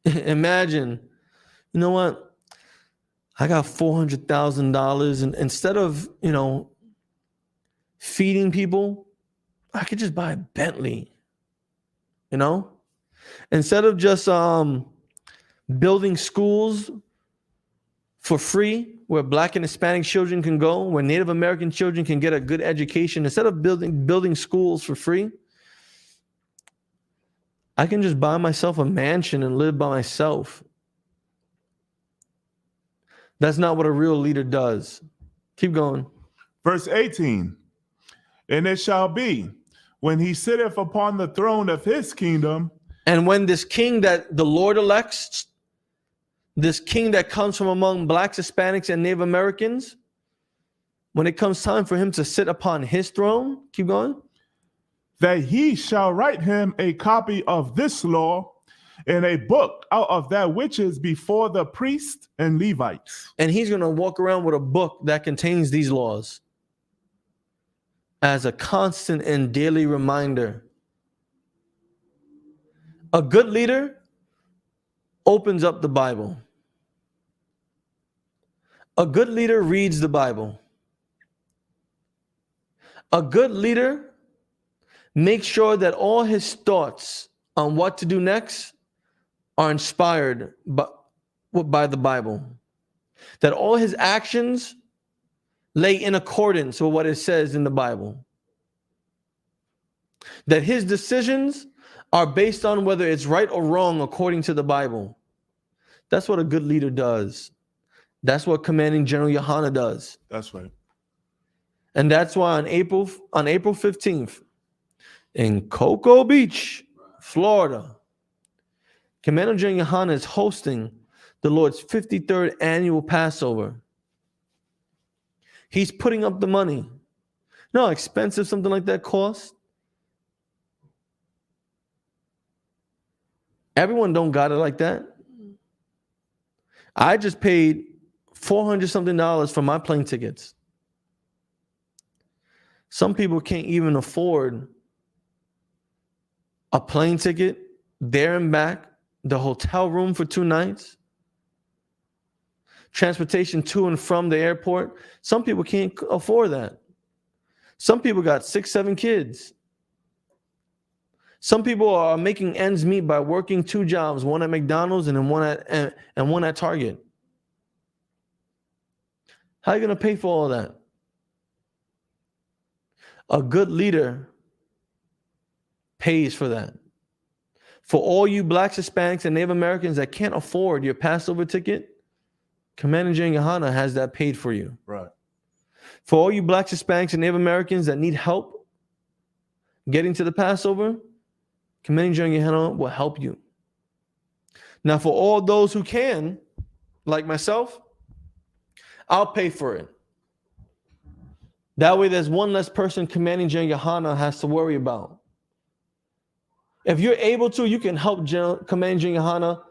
Imagine you know what? I got $400,000, and instead of, feeding people, I could just buy a Bentley. Instead of just building schools for free where Black and Hispanic children can go, where Native American children can get a good education, instead of building schools for free, I can just buy myself a mansion and live by myself. That's not what a real leader does. Keep going. Verse 18. And it shall be, when he sitteth upon the throne of his kingdom, and when this king that the Lord elects, this king that comes from among Blacks, Hispanics, and Native Americans, when it comes time for him to sit upon his throne, keep going, that he shall write him a copy of this law in a book out of that which is before the priests and Levites. and he's going to walk around with a book that contains these laws as a constant and daily reminder. A good leader opens up the Bible. A good leader reads the Bible. A good leader makes sure that all his thoughts on what to do next are inspired by the Bible. That all his actions lay in accordance with what it says in the Bible. That his decisions are based on whether it's right or wrong according to the Bible. That's what a good leader does. That's what Commanding General Yohana does. That's right. And that's why on April 15th, in Cocoa Beach, Florida, Commander General Yohana is hosting the Lord's 53rd annual Passover. He's putting up the money. You know how expensive something like that costs? Everyone don't got it like that. I just paid $400 something for my plane tickets. Some people can't even afford a plane ticket there and back, the hotel room for 2 nights, transportation to and from the airport. Some people can't afford that. Some people got 6, 7 kids. Some people are making ends meet by working 2 jobs, one at McDonald's and then one at Target. How are you going to pay for all that? A good leader pays for that. For all you Blacks, Hispanics, and Native Americans that can't afford your Passover ticket, Commander General Yohana has that paid for you. Right. For all you Blacks, Hispanics, and Native Americans that need help getting to the Passover, Commander General Yohana will help you. Now, for all those who can, like myself, I'll pay for it. That way, there's one less person Commanding General Yohana has to worry about. If you're able to, you can help Commanding General Yohana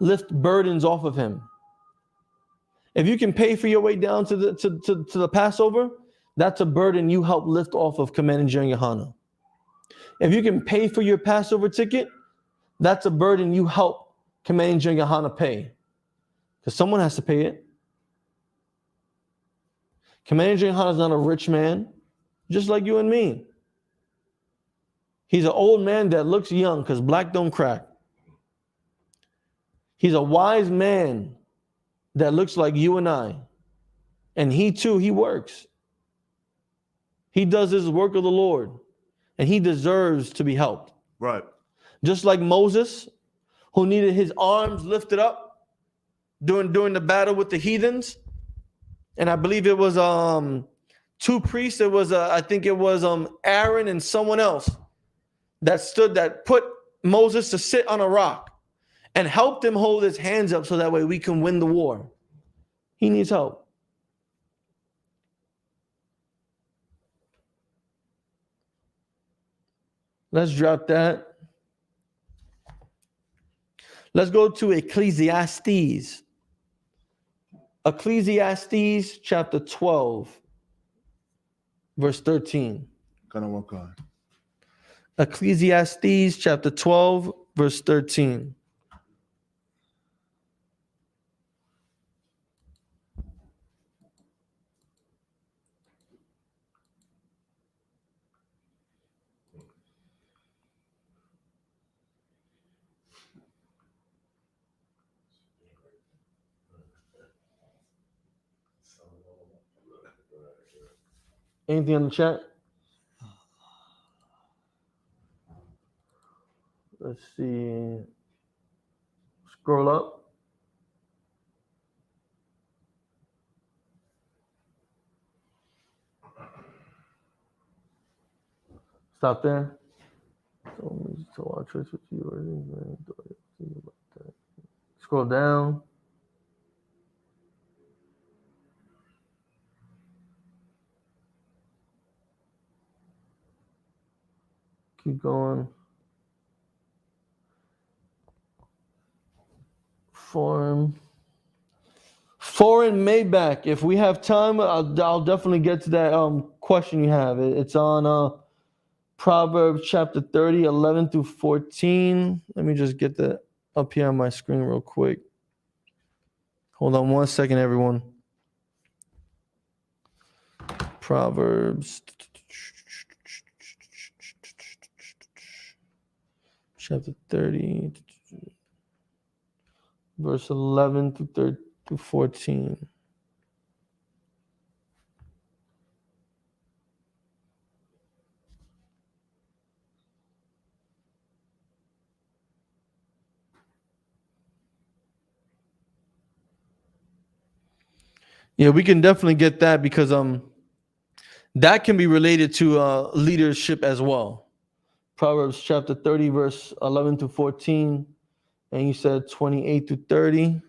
lift burdens off of him. If you can pay for your way down to the Passover, that's a burden you help lift off of Commanding General Yohana. If you can pay for your Passover ticket, that's a burden you help Commanding General Yohana pay. Because someone has to pay it. Commanding General Yohana is not a rich man, just like you and me. He's an old man that looks young because black don't crack. He's a wise man that looks like you and I. And he too, he works. He does his work of the Lord. And he deserves to be helped. Right. Just like Moses, who needed his arms lifted up during the battle with the heathens. And I believe it was 2 priests. It was I think it was Aaron and someone else that put Moses to sit on a rock and helped him hold his hands up so that way we can win the war. He needs help. Let's drop that. Let's go to Ecclesiastes. Ecclesiastes chapter 12, verse 13. Gonna work on. Ecclesiastes chapter 12, verse 13. Anything on the chat? Let's see. Scroll up. Stop there. So I'll choice with you. Scroll down. Keep going. Foreign Maybach. If we have time, I'll definitely get to that question you have. It's on Proverbs chapter 30, 11 through 14. Let me just get that up here on my screen real quick. Hold on 1 second, everyone. Proverbs chapter 30, verse 11 to 14. Yeah, we can definitely get that because that can be related to leadership as well. Proverbs chapter 30, verse 11 to 14, and you said 28 to 30.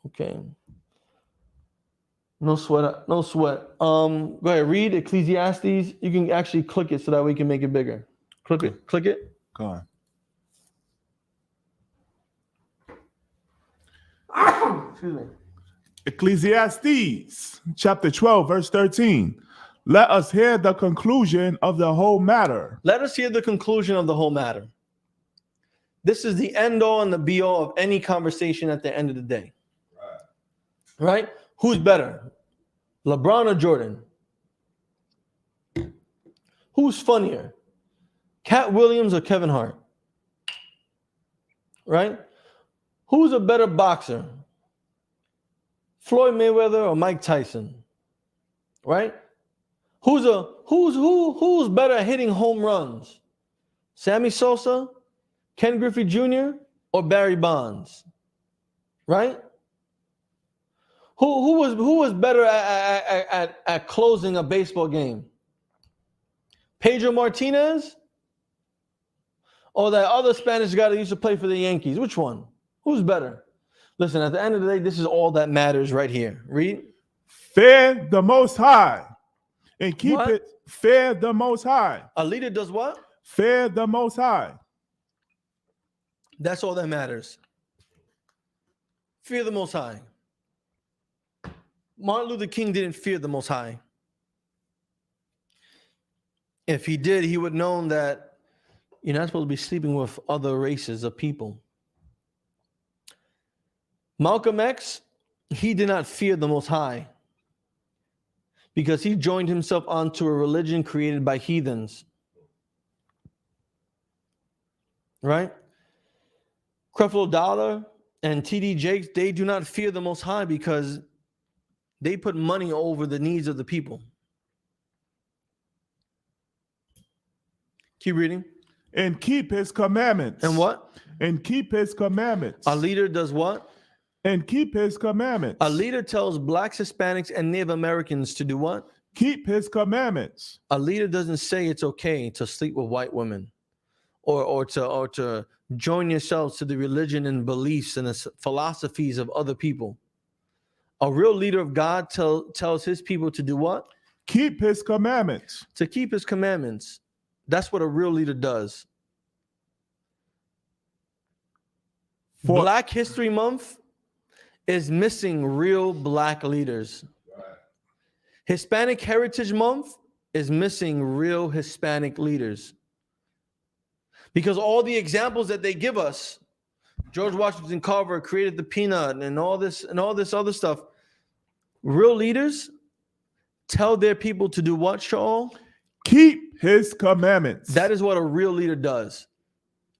Okay. No sweat. No sweat. Go ahead. Read Ecclesiastes. You can actually click it so that we can make it bigger. Click it. Click it. Go on. Excuse me. Ecclesiastes chapter 12, verse 13. Let us hear the conclusion of the whole matter. Let us hear the conclusion of the whole matter. This is the end all and the be all of any conversation at the end of the day. Right? Who's better? LeBron or Jordan? Who's funnier? Cat Williams or Kevin Hart? Right? Who's a better boxer? Floyd Mayweather or Mike Tyson? Right? Who's better at hitting home runs? Sammy Sosa, Ken Griffey Jr., or Barry Bonds? Right? Who was better at closing a baseball game? Pedro Martinez or that other Spanish guy that used to play for the Yankees? Which one? Who's better? Listen, at the end of the day, this is all that matters right here. Read. Fear the Most High and keep What? it. Fear the Most High. A leader does what? Fear the Most High. That's all that matters. Fear the Most High. Martin Luther King didn't fear the Most High. If he did, he would have known that you're not supposed to be sleeping with other races of people. Malcolm X, he did not fear the Most High because he joined himself onto a religion created by heathens. Right? Creflo Dollar and T.D. Jakes, they do not fear the Most High because they put money over the needs of the people. Keep reading. And keep his commandments. And what? And keep his commandments. A leader does what? And keep his commandments. A leader tells blacks, Hispanics, and Native Americans to do what? Keep his commandments. A leader doesn't say it's okay to sleep with white women or to join yourselves to the religion and beliefs and the philosophies of other people. A real leader of God tells his people to do what? Keep his commandments. To keep his commandments. That's what a real leader does. Black History Month is missing real black leaders. Hispanic Heritage Month is missing real Hispanic leaders. Because all the examples that they give us, George Washington Carver created the peanut and all this other stuff. Real leaders tell their people to do what, Shaul? Keep his commandments. That is what a real leader does.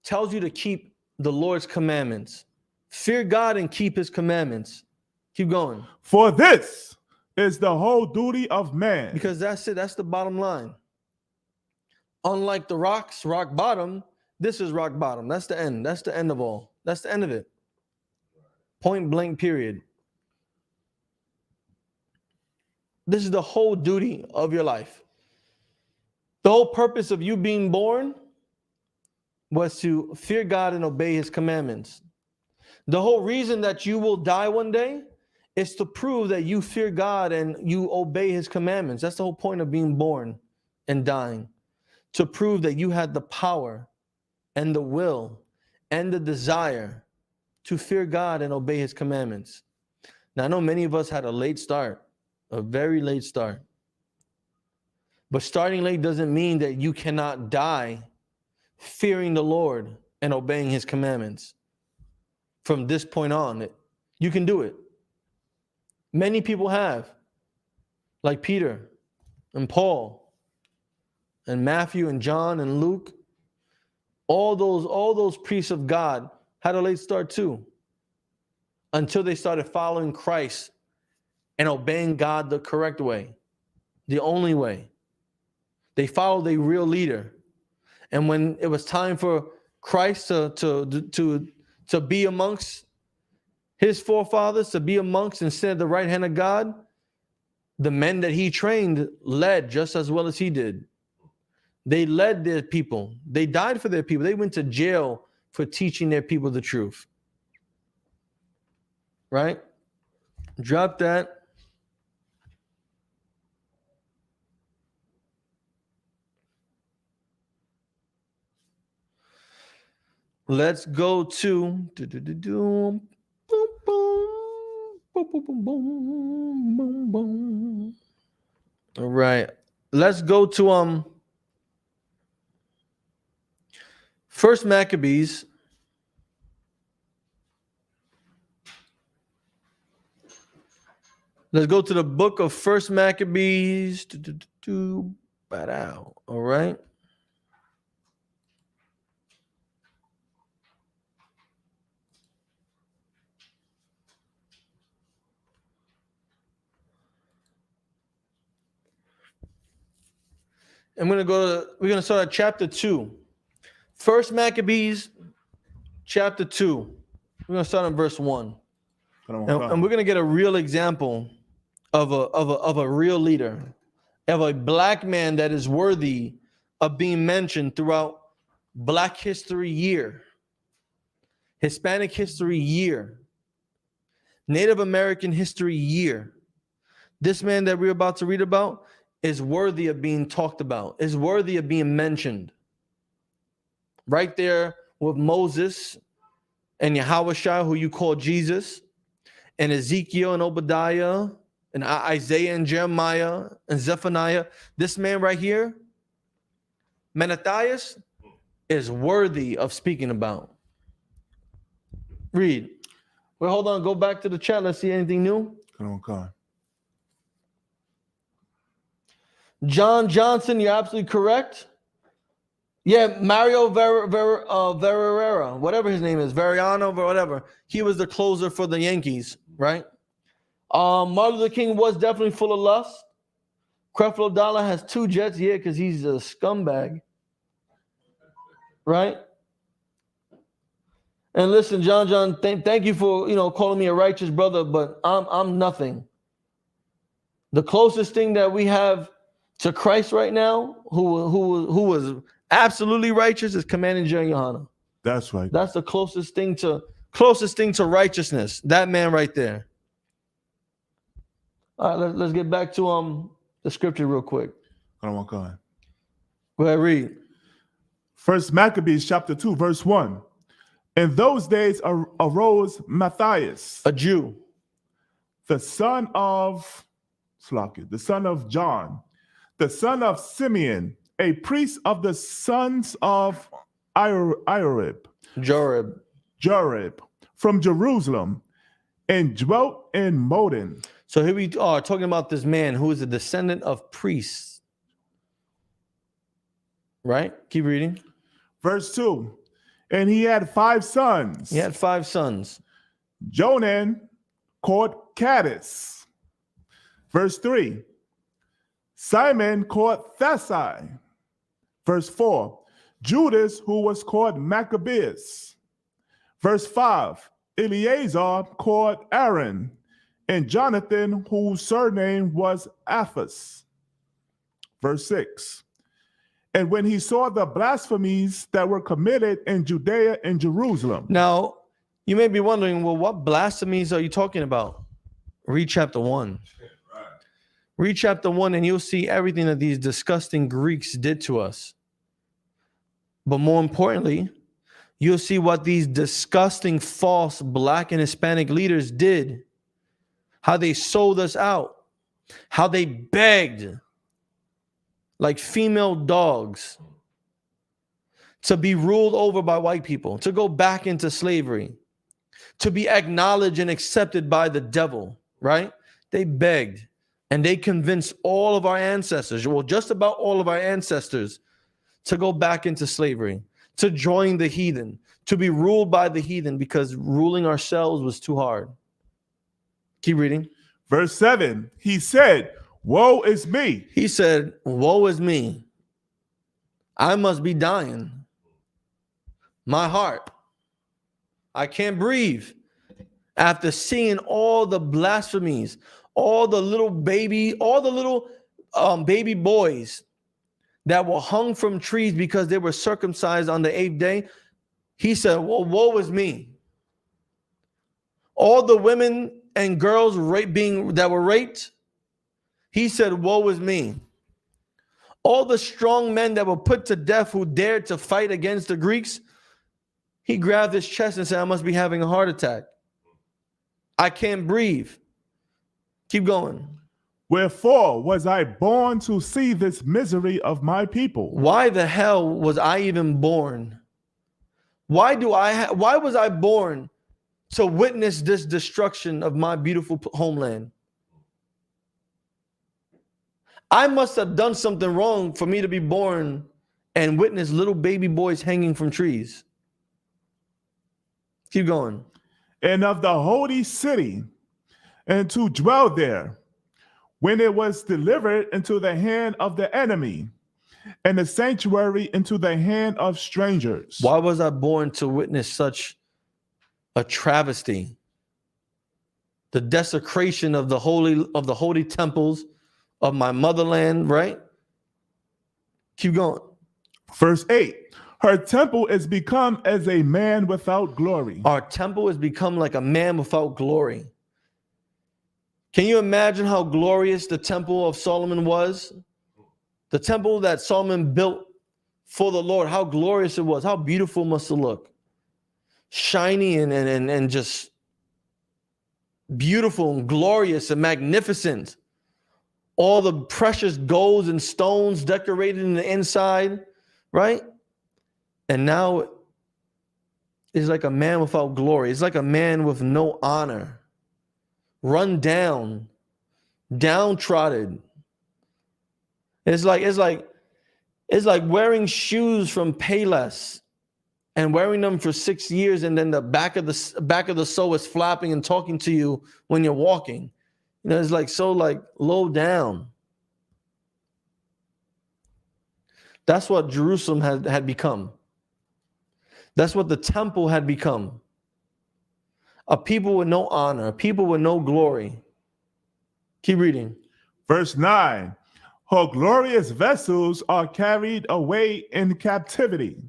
tells you to keep the Lord's commandments. Fear God and keep his commandments. Keep going. For this is the whole duty of man. Because that's it. That's the bottom line. Unlike the rocks, rock bottom, this is rock bottom. That's the end. That's the end of all. That's the end of it. Point blank, period. This is the whole duty of your life. The whole purpose of you being born was to fear God and obey his commandments. The whole reason that you will die one day is to prove that you fear God and you obey his commandments. That's the whole point of being born and dying. To prove that you had the power and the will and the desire to fear God and obey his commandments. Now, I know many of us had a late start, a very late start. But starting late doesn't mean that you cannot die fearing the Lord and obeying his commandments. From this point on, you can do it. Many people have, like Peter and Paul and Matthew and John and Luke. All those priests of God had a late start too, until they started following Christ and obeying God the correct way, the only way. They followed a real leader. And when it was time for Christ to be amongst his forefathers, to be amongst and sit at the right hand of God, the men that he trained led just as well as he did. They led their people. They died for their people. They went to jail for teaching their people the truth. Right? Drop that. Let's go to all right. Let's go to First Maccabees. Let's go to the book of First Maccabees. All right. we're going to start at chapter 2. First Maccabees, chapter 2. We're going to start in verse 1. And we're going to get a real example of a real leader, of a black man that is worthy of being mentioned throughout Black History Year, Hispanic History Year, Native American History Year. This man that we're about to read about is worthy of being talked about, is worthy of being mentioned. Right there with Moses and Yahushua, who you call Jesus, and Ezekiel and Obadiah, and Isaiah and Jeremiah and Zephaniah. This man right here, Mattathias, is worthy of speaking about. Read. Wait, hold on. Go back to the chat. Let's see anything new. Come on. John Johnson, you're absolutely correct. Yeah, Mario Verrera, whatever his name is, Veriano, whatever. He was the closer for the Yankees, right? Martin Luther King was definitely full of lust. Creflo Dollar has 2 jets, yeah, because he's a scumbag, right? And listen, John, thank you for calling me a righteous brother, but I'm nothing. The closest thing that we have to Christ right now, who was absolutely righteous, is Commanding General Yohana. That's right. That's the closest thing to righteousness. That man right there. All right, let's get back to the scripture real quick. Come on. Go ahead, read. First Maccabees chapter 2, verse 1. In those days arose Matthias, A Jew, the son of John, the son of Simeon, a priest of the sons of Jorib, from Jerusalem, and dwelt in Modin. So here we are talking about this man who is a descendant of priests. Right? Keep reading. Verse 2. And he had 5 sons. He had 5 sons. Jonan called Caddis. Verse 3. Simon called Thasai. Verse 4. Judas, who was called Maccabeus. Verse 5. Eleazar called Aaron. And Jonathan, whose surname was Aphas. Verse 6. And when he saw the blasphemies that were committed in Judea and Jerusalem. Now, you may be wondering, well, what blasphemies are you talking about? Read chapter 1. Read chapter 1 and you'll see everything that these disgusting Greeks did to us. But more importantly, you'll see what these disgusting false black and Hispanic leaders did. How they sold us out. How they begged like female dogs to be ruled over by white people, to go back into slavery, to be acknowledged and accepted by the devil, right? They begged and they convinced all of our ancestors, well, just about all of our ancestors, to go back into slavery, to join the heathen, to be ruled by the heathen because ruling ourselves was too hard. Keep reading. Verse 7, he said, woe is me. He said, woe is me. I must be dying. My heart. I can't breathe. After seeing all the blasphemies, all the little baby boys that were hung from trees because they were circumcised on the 8th day, he said, well, woe is me. All the women and girls that were raped, he said, woe is me. All the strong men that were put to death who dared to fight against the Greeks, he grabbed his chest and said, I must be having a heart attack. I can't breathe. Keep going. Wherefore was I born to see this misery of my people? Why the hell was I even born? Why was I born to witness this destruction of my beautiful homeland? I must have done something wrong for me to be born and witness little baby boys hanging from trees. Keep going. And of the holy city, and to dwell there, when it was delivered into the hand of the enemy, and the sanctuary into the hand of strangers. Why was I born to witness such a travesty? The desecration of the holy temples of my motherland, right? Keep going. Verse 8. Her temple is become as a man without glory. Our temple has become like a man without glory. Can you imagine how glorious the temple of Solomon was? The temple that Solomon built for the Lord, how glorious it was. How beautiful must it look. Shiny and just beautiful and glorious and magnificent. All the precious golds and stones decorated in the inside, right? And now it's like a man without glory. It's like a man with no honor. Run down, downtrodden. It's like wearing shoes from Payless and wearing them for 6 years, and then the back of the sole is flapping and talking to you when you're walking. You know, it's like so like low down. That's what Jerusalem had become. That's what the temple had become. A people with no honor, a people with no glory. Keep reading. Verse 9. Her glorious vessels are carried away in captivity.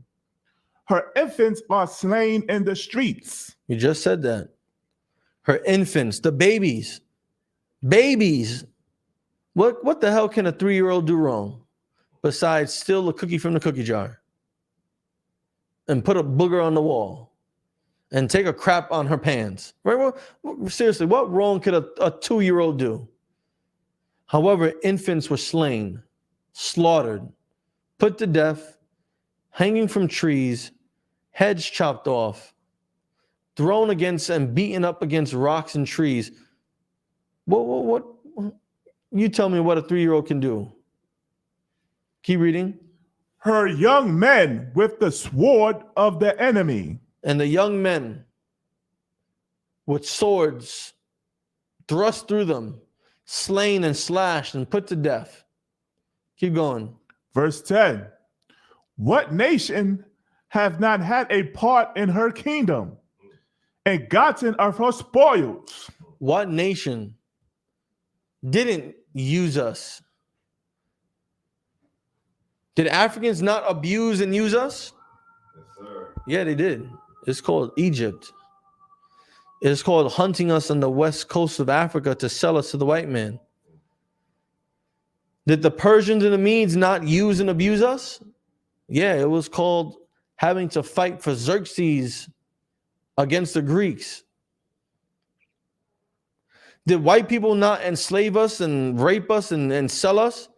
Her infants are slain in the streets. You just said that. Her infants, the babies. Babies. What the hell can a 3-year-old do wrong besides steal a cookie from the cookie jar and put a booger on the wall and take a crap on her pants? Right? Well, seriously, what wrong could a 2-year-old do? However, infants were slain, slaughtered, put to death, hanging from trees, heads chopped off, thrown against and beaten up against rocks and trees. What? You tell me what a 3-year-old can do. Keep reading. her young men with the sword of the enemy. And the young men with swords thrust through them, slain and slashed and put to death. Keep going. Verse 10. What nation have not had a part in her kingdom and gotten of her spoils? What nation didn't use us? Did Africans not abuse and use us? Yes, sir. Yeah, they did. It's called Egypt. It's called hunting us on the west coast of Africa to sell us to the white man. Did the Persians and the Medes not use and abuse us? Yeah, it was called having to fight for Xerxes against the Greeks. Did white people not enslave us and rape us and sell us?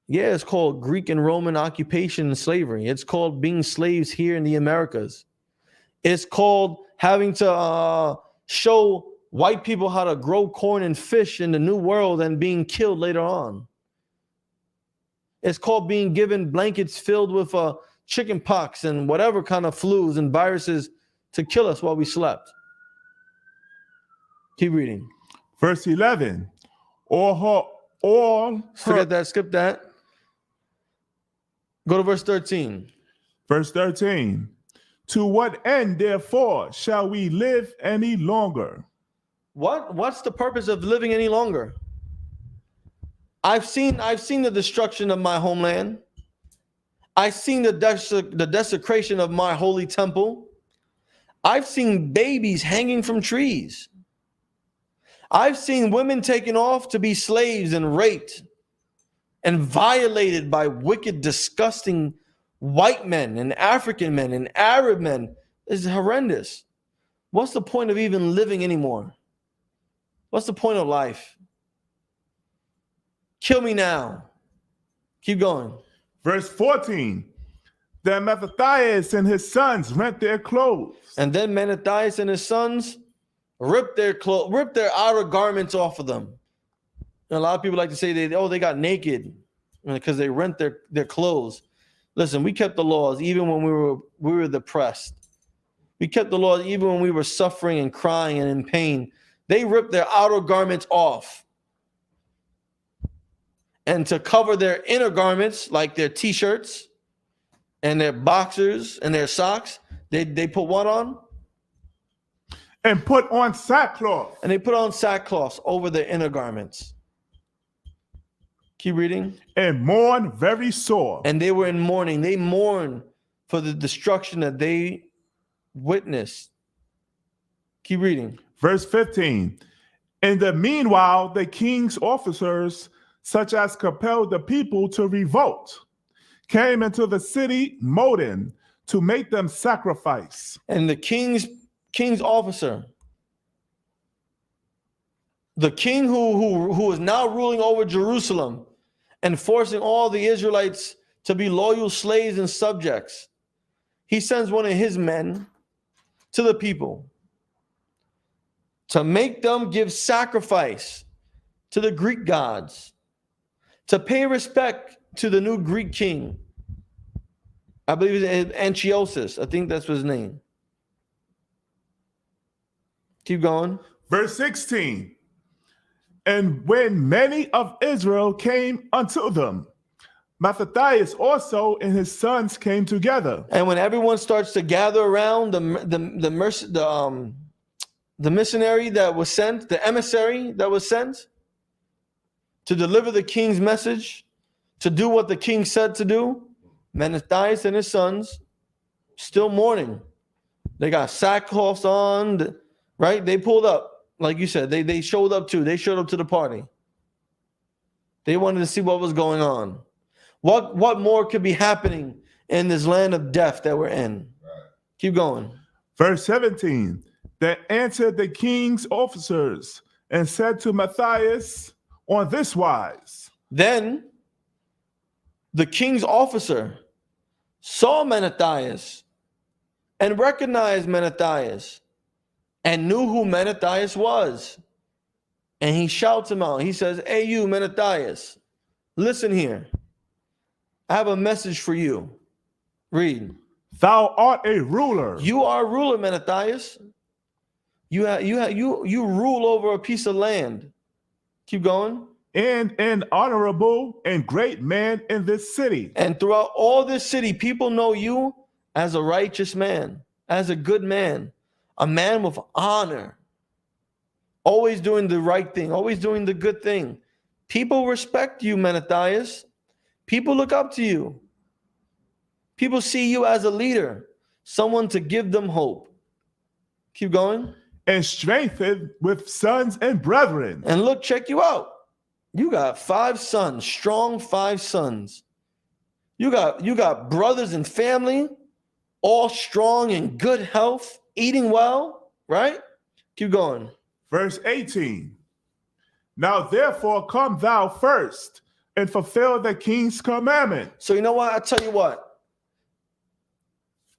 Yeah, it's called Greek and Roman occupation and slavery. It's called being slaves here in the Americas. It's called having to show white people how to grow corn and fish in the New World and being killed later on. It's called being given blankets filled with chicken pox and whatever kind of flus and viruses to kill us while we slept. Keep reading. Verse 11. Forget that, skip that. Go to verse 13. Verse 13. To what end, therefore, shall we live any longer? What's the purpose of living any longer? I've seen the destruction of my homeland. I've seen the desecration of my holy temple. I've seen babies hanging from trees. I've seen women taken off to be slaves and raped and violated by wicked, disgusting white men and African men and Arab men. It's horrendous. What's the point of even living anymore? What's the point of life? Kill me now. Keep going. Verse 14. Then Mattathias and his sons rent their clothes. And then Mattathias and his sons ripped their outer garments off of them. And a lot of people like to say they got naked because they rent their clothes. Listen, we kept the laws even when we were depressed. We kept the laws even when we were suffering and crying and in pain. They ripped their outer garments off. And to cover their inner garments, like their t-shirts and their boxers and their socks, they put what on? And put on sackcloth. And they put on sackcloths over their inner garments. Keep reading. And mourn very sore. And they were in mourning. They mourned for the destruction that they witnessed. Keep reading. Verse 15. In the meanwhile, the king's officers, such as compelled the people to revolt, came into the city Modin to make them sacrifice. And the king's officer, the king who is now ruling over Jerusalem and forcing all the Israelites to be loyal slaves and subjects, he sends one of his men to the people to make them give sacrifice to the Greek gods, to pay respect to the new Greek king. I believe it's Antiochus. I think that's his name. Keep going. Verse 16. And when many of Israel came unto them, Mattathias also and his sons came together. And when everyone starts to gather around the missionary that was sent, the emissary that was sent to deliver the king's message, to do what the king said to do, Mattathias and his sons still mourning. They got sackcloths on, right? They pulled up. Like you said, they showed up too. They showed up to the party. They wanted to see what was going on. What more could be happening in this land of death that we're in? Right. Keep going. Verse 17. They answered the king's officers and said to Mattathias on this wise. Then the king's officer saw Mattathias and recognized Mattathias and knew who Mattathias was. And he shouts him out. He says, "Hey, you, Mattathias, listen here. I have a message for you. Read. Thou art a ruler. You are a ruler, Mattathias. You rule over a piece of land. Keep going. And an honorable and great man in this city. And throughout all this city, people know you as a righteous man, as a good man, a man with honor, always doing the right thing, always doing the good thing. People respect you, Mattathias. People look up to you. People see you as a leader, someone to give them hope. Keep going. And strengthened with sons and brethren. And look, check you out. You got 5 sons, strong 5 sons. You got brothers and family, all strong and good health, eating well, right? Keep going. Verse 18. Now therefore come thou first and fulfill the king's commandment. So you know what? I tell you what.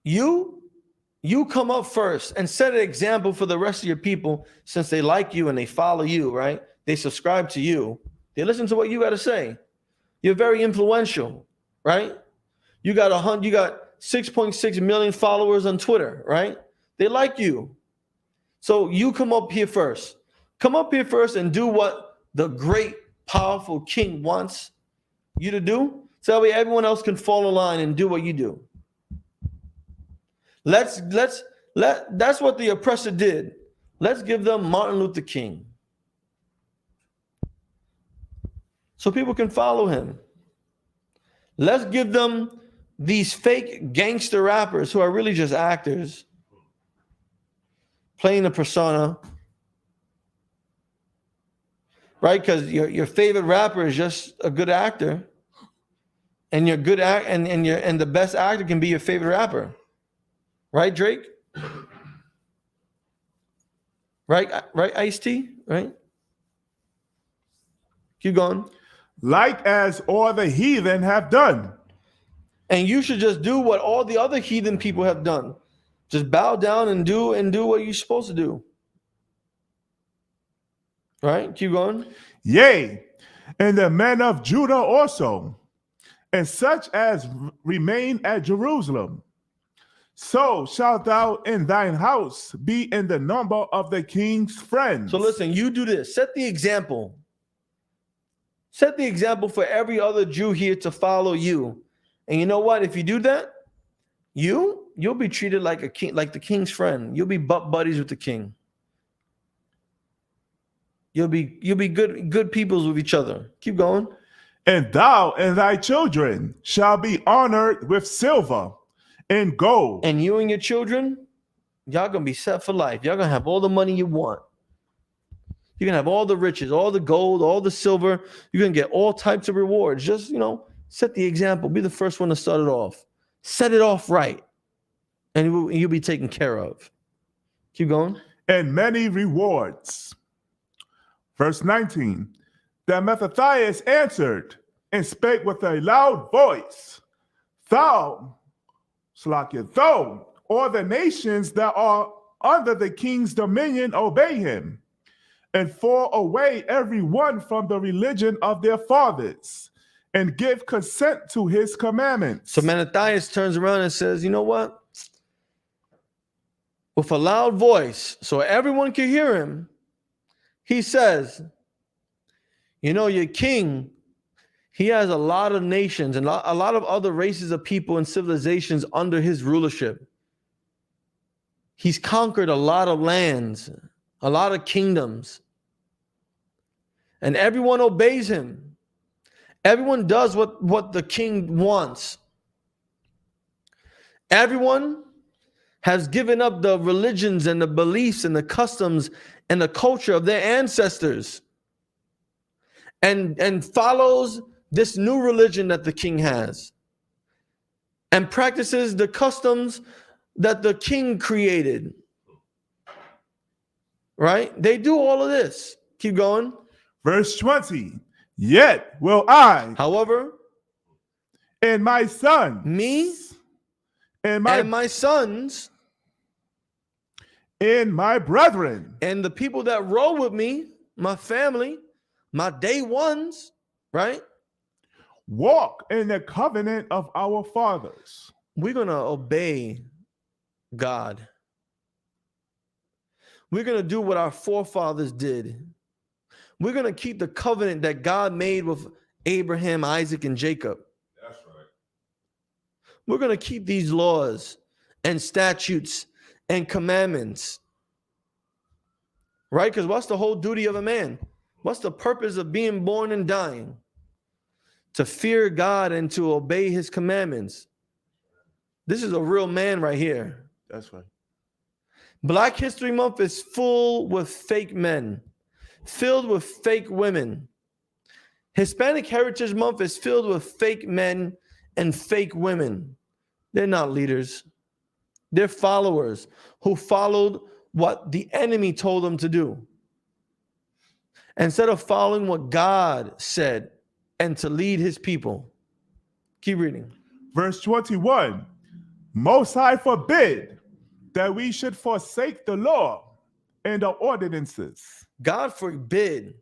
You come up first and set an example for the rest of your people, since they like you and they follow you, right? They subscribe to you. They listen to what you got to say. You're very influential, right? You got 6.6 million followers on Twitter, right? They like you. So you come up here first. Come up here first and do what the great, powerful king wants you to do. So that way everyone else can fall in line and do what you do. That's what the oppressor did. Let's give them Martin Luther King, so people can follow him. Let's give them these fake gangster rappers who are really just actors, playing a persona, right? Because your favorite rapper is just a good actor, and and the best actor can be your favorite rapper. Right, Drake? Right, Ice-T? Right? Keep going. Like as all the heathen have done. And you should just do what all the other heathen people have done. Just bow down and do what you're supposed to do. Right? Keep going. Yea, and the men of Judah also, and such as remain at Jerusalem. So shalt thou in thine house be in the number of the king's friends. So listen, you do this. Set the example. Set the example for every other Jew here to follow you. And you know what? If you do that, you'll be treated like a king, like the king's friend. You'll be butt buddies with the king. You'll be good peoples with each other. Keep going. And thou and thy children shall be honored with silver and gold. And you and your children, y'all gonna be set for life. Y'all gonna have all the money you want. You're gonna have all the riches, all the gold, all the silver. You're gonna get all types of rewards. Just, set the example. Be the first one to start it off. Set it off right. And you'll be taken care of. Keep going. And many rewards. Verse 19. Then Mattathias answered and spake with a loud voice. Though all the nations that are under the king's dominion obey him, and fall away every one from the religion of their fathers, and give consent to his commandments. So Mattathias turns around and says, you know what? With a loud voice, so everyone can hear him, he says, your king, he has a lot of nations and a lot of other races of people and civilizations under his rulership. He's conquered a lot of lands, a lot of kingdoms. And everyone obeys him. Everyone does what the king wants. Everyone has given up the religions and the beliefs and the customs and the culture of their ancestors and follows this new religion that the king has and practices the customs that the king created. Right? They do all of this. Keep going. Verse 20. Yet will I, however, and my son, me, and my sons, and my brethren, and the people that roll with me, my family, my day ones, right? walk in the covenant of our fathers. We're going to obey God. We're going to do what our forefathers did. We're going to keep the covenant that God made with Abraham, Isaac, and Jacob. That's right. We're going to keep these laws and statutes and commandments. Right? Because what's the whole duty of a man? What's the purpose of being born and dying? To fear God and to obey his commandments. This is a real man right here. That's right. Black History Month is full with fake men, filled with fake women. Hispanic Heritage Month is filled with fake men and fake women. They're not leaders. They're followers who followed what the enemy told them to do. Instead of following what God said and to lead his people. Keep reading. Verse 21, Most High forbid that we should forsake the law and the ordinances. God forbid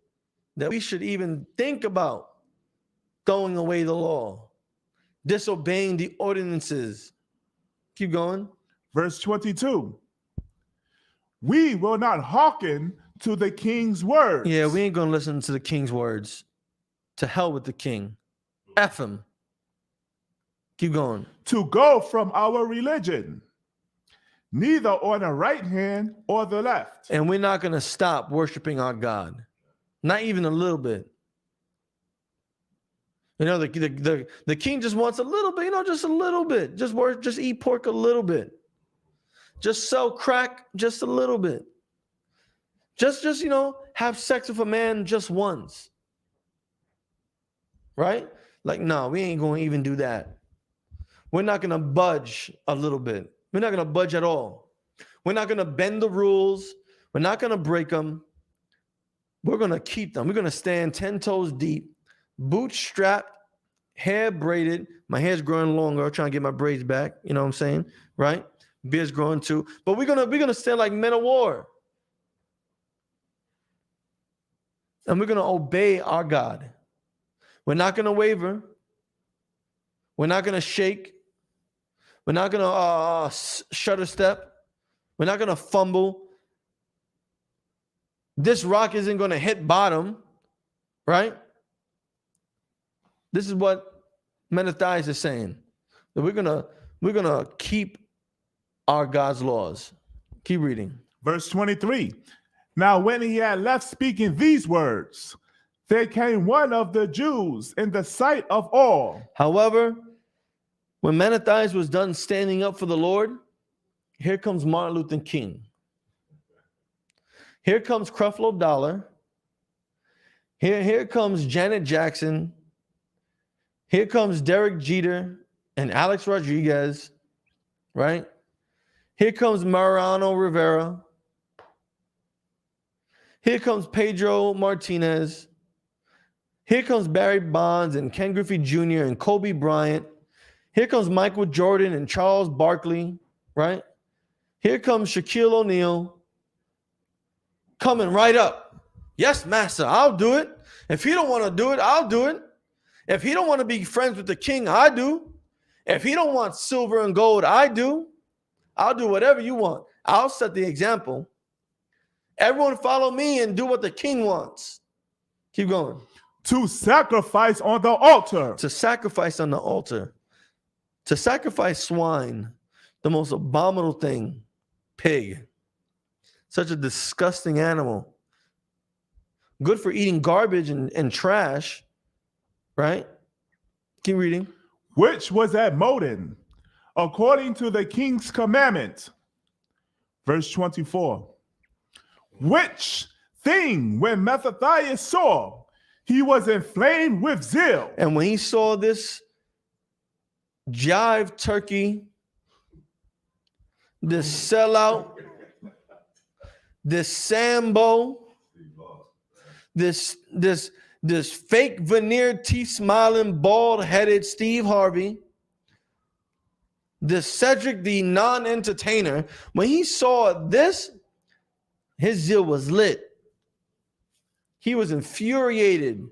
that we should even think about throwing away the law, disobeying the ordinances. Keep going. Verse 22, we will not hearken to the king's words. Yeah, we ain't going to listen to the king's words. To hell with the king. F him. Keep going. To go from our religion, neither on the right hand or the left. And we're not going to stop worshiping our God. Not even a little bit. You know, the king just wants a little bit, just a little bit. Just eat pork a little bit. Just sell crack just a little bit. Just have sex with a man just once. Right? Like, no, we ain't going to even do that. We're not going to budge a little bit. We're not going to budge at all. We're not going to bend the rules. We're not going to break them. We're going to keep them. We're going to stand 10 toes deep, boots strapped, hair braided. My hair's growing longer. I'm trying to get my braids back. You know what I'm saying? Right? Beard's growing too. But we're gonna stand like men of war. And we're going to obey our God. We're not going to waver. We're not going to shake. We're not going to shudder step. We're not going to fumble. This rock isn't going to hit bottom, right? This is what Menathias is saying. That we're gonna keep our God's laws. Keep reading. Verse 23. Now, when he had left speaking these words, there came one of the Jews in the sight of all. However, when Menathias was done standing up for the Lord, here comes Martin Luther King. Here comes Creflo Dollar. Here comes Janet Jackson. Here comes Derek Jeter and Alex Rodriguez, right? Here comes Mariano Rivera. Here comes Pedro Martinez. Here comes Barry Bonds and Ken Griffey Jr. and Kobe Bryant. Here comes Michael Jordan and Charles Barkley, right? Here comes Shaquille O'Neal coming right up. Yes, master, I'll do it. If he don't want to do it, I'll do it. If he don't want to be friends with the king, I do. If he don't want silver and gold, I do. I'll do whatever you want. I'll set the example. Everyone follow me and do what the king wants. Keep going. To sacrifice on the altar. To sacrifice on the altar. To sacrifice swine, the most abominable thing. Pig. Such a disgusting animal. Good for eating garbage and trash. Right? Keep reading. Which was at Modin, according to the king's commandment. Verse 24. Which thing, when Mattathias saw, he was inflamed with zeal. And when he saw this jive turkey, this sellout, this Sambo, this fake veneer teeth smiling, bald-headed Steve Harvey, this Cedric the non-entertainer, when he saw this, his zeal was lit. He was infuriated.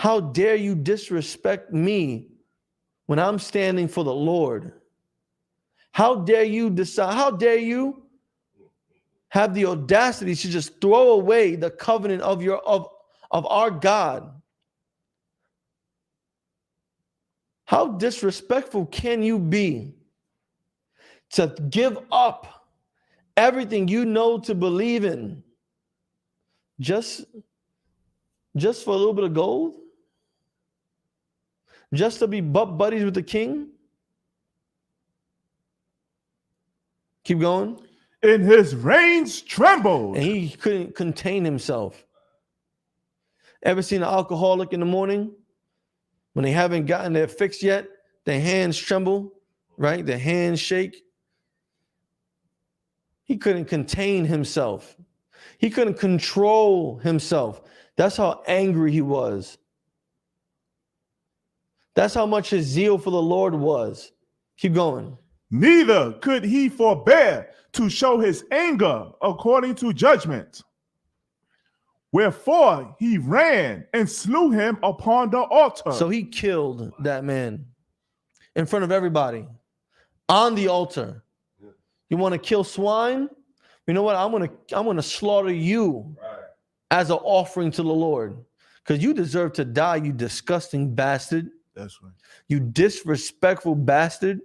How dare you disrespect me when I'm standing for the Lord? How dare you decide? How dare you have the audacity to just throw away the covenant of our God? How disrespectful can you be to give up everything you know to believe in just for a little bit of gold? Just to be butt buddies with the king? Keep going. And his reins trembled. And he couldn't contain himself. Ever seen an alcoholic in the morning? When they haven't gotten their fix yet, their hands tremble, right? Their hands shake. He couldn't contain himself. He couldn't control himself. That's how angry he was. That's how much his zeal for the Lord was. Keep going. Neither could he forbear to show his anger according to judgment. Wherefore he ran and slew him upon the altar. So he killed that man in front of everybody on the altar. You want to kill swine? You know what? I'm gonna slaughter you as an offering to the Lord, because you deserve to die, you disgusting bastard. That's right. You disrespectful bastard.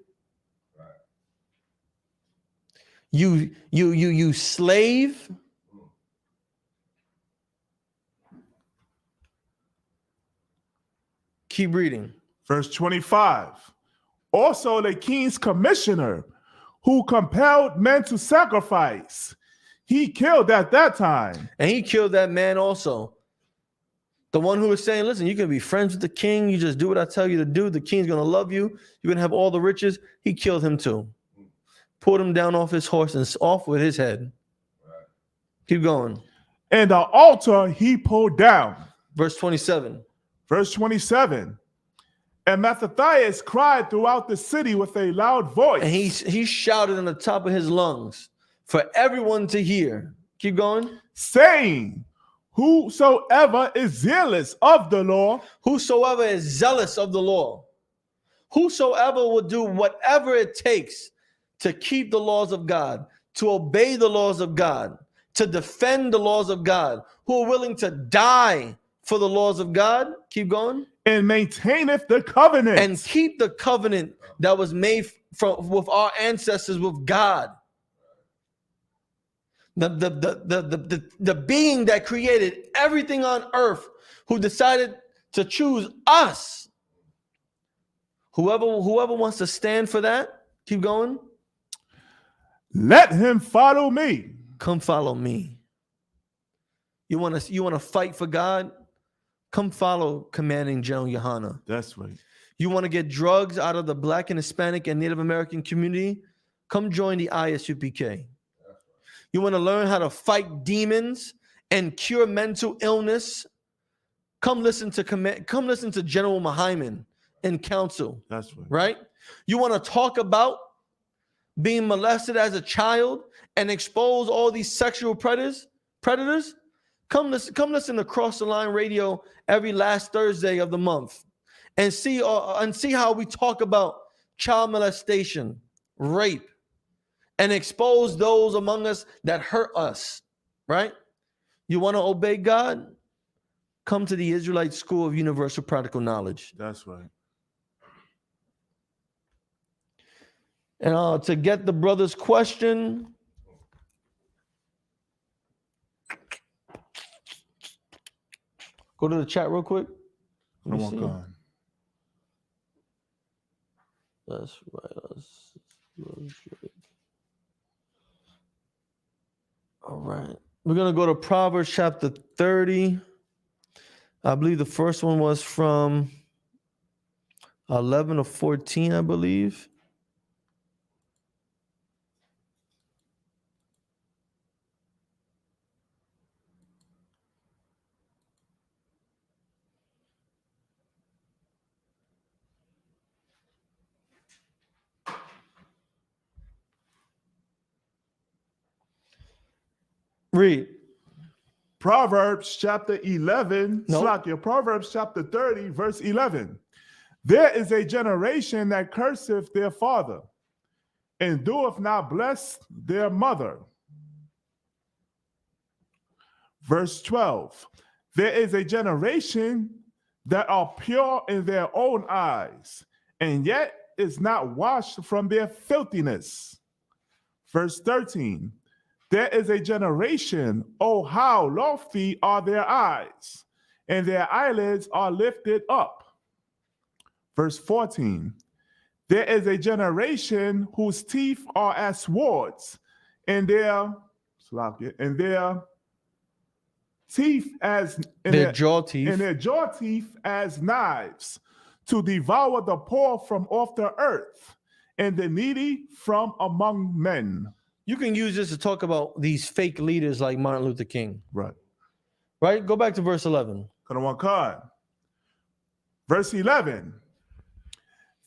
You slave. Keep reading. Verse 25. Also the king's commissioner, who compelled men to sacrifice, he killed at that time. And he killed that man also. The one who was saying, listen, you can be friends with the king. You just do what I tell you to do. The king's going to love you. You're going to have all the riches. He killed him too. Pulled him down off his horse and off with his head. Keep going. And the altar he pulled down. Verse 27. Verse 27. And Mattathias cried throughout the city with a loud voice. And he shouted on the top of his lungs for everyone to hear. Keep going. Saying, whosoever is zealous of the law, Whosoever is zealous of the law, whosoever will do whatever it takes to keep the laws of God, to obey the laws of God, to defend the laws of God, who are willing to die for the laws of God. Keep going. and maintaineth the covenant. And keep the covenant that was made with our ancestors with God. The being that created everything on earth, who decided to choose us. Whoever wants to stand for that, keep going. Let him follow me. Come follow me. You want to fight for God? Come follow Commanding General Yohana. That's right. You want to get drugs out of the Black and Hispanic and Native American community? Come join the ISUPK. You want to learn how to fight demons and cure mental illness? Come listen to General Mahaiman in council. That's right. Right? You want to talk about being molested as a child and expose all these sexual predators? Come listen to Cross the Line Radio every last Thursday of the month and see how we talk about child molestation, rape, and expose those among us that hurt us, right? You want to obey God? Come to the Israelite School of Universal Practical Knowledge. That's right. And to get the brother's question, go to the chat real quick. Let me Come on, see. God. That's right. All right. We're going to go to Proverbs chapter 30. I believe the first one was from 11 or 14, I believe. Read. Proverbs chapter 11, No. Slakia, Proverbs chapter 30, verse 11. There is a generation that curseth their father, and doeth not bless their mother. Verse 12. There is a generation that are pure in their own eyes, and yet is not washed from their filthiness. Verse 13. There is a generation, oh, how lofty are their eyes, and their eyelids are lifted up. Verse 14. There is a generation whose teeth are as swords, and their teeth as Their jaw teeth. and their jaw teeth as knives, to devour the poor from off the earth, and the needy from among men. You can use this to talk about these fake leaders like Martin Luther King. Right. Right? Go back to verse 11. Come on, card. Verse 11.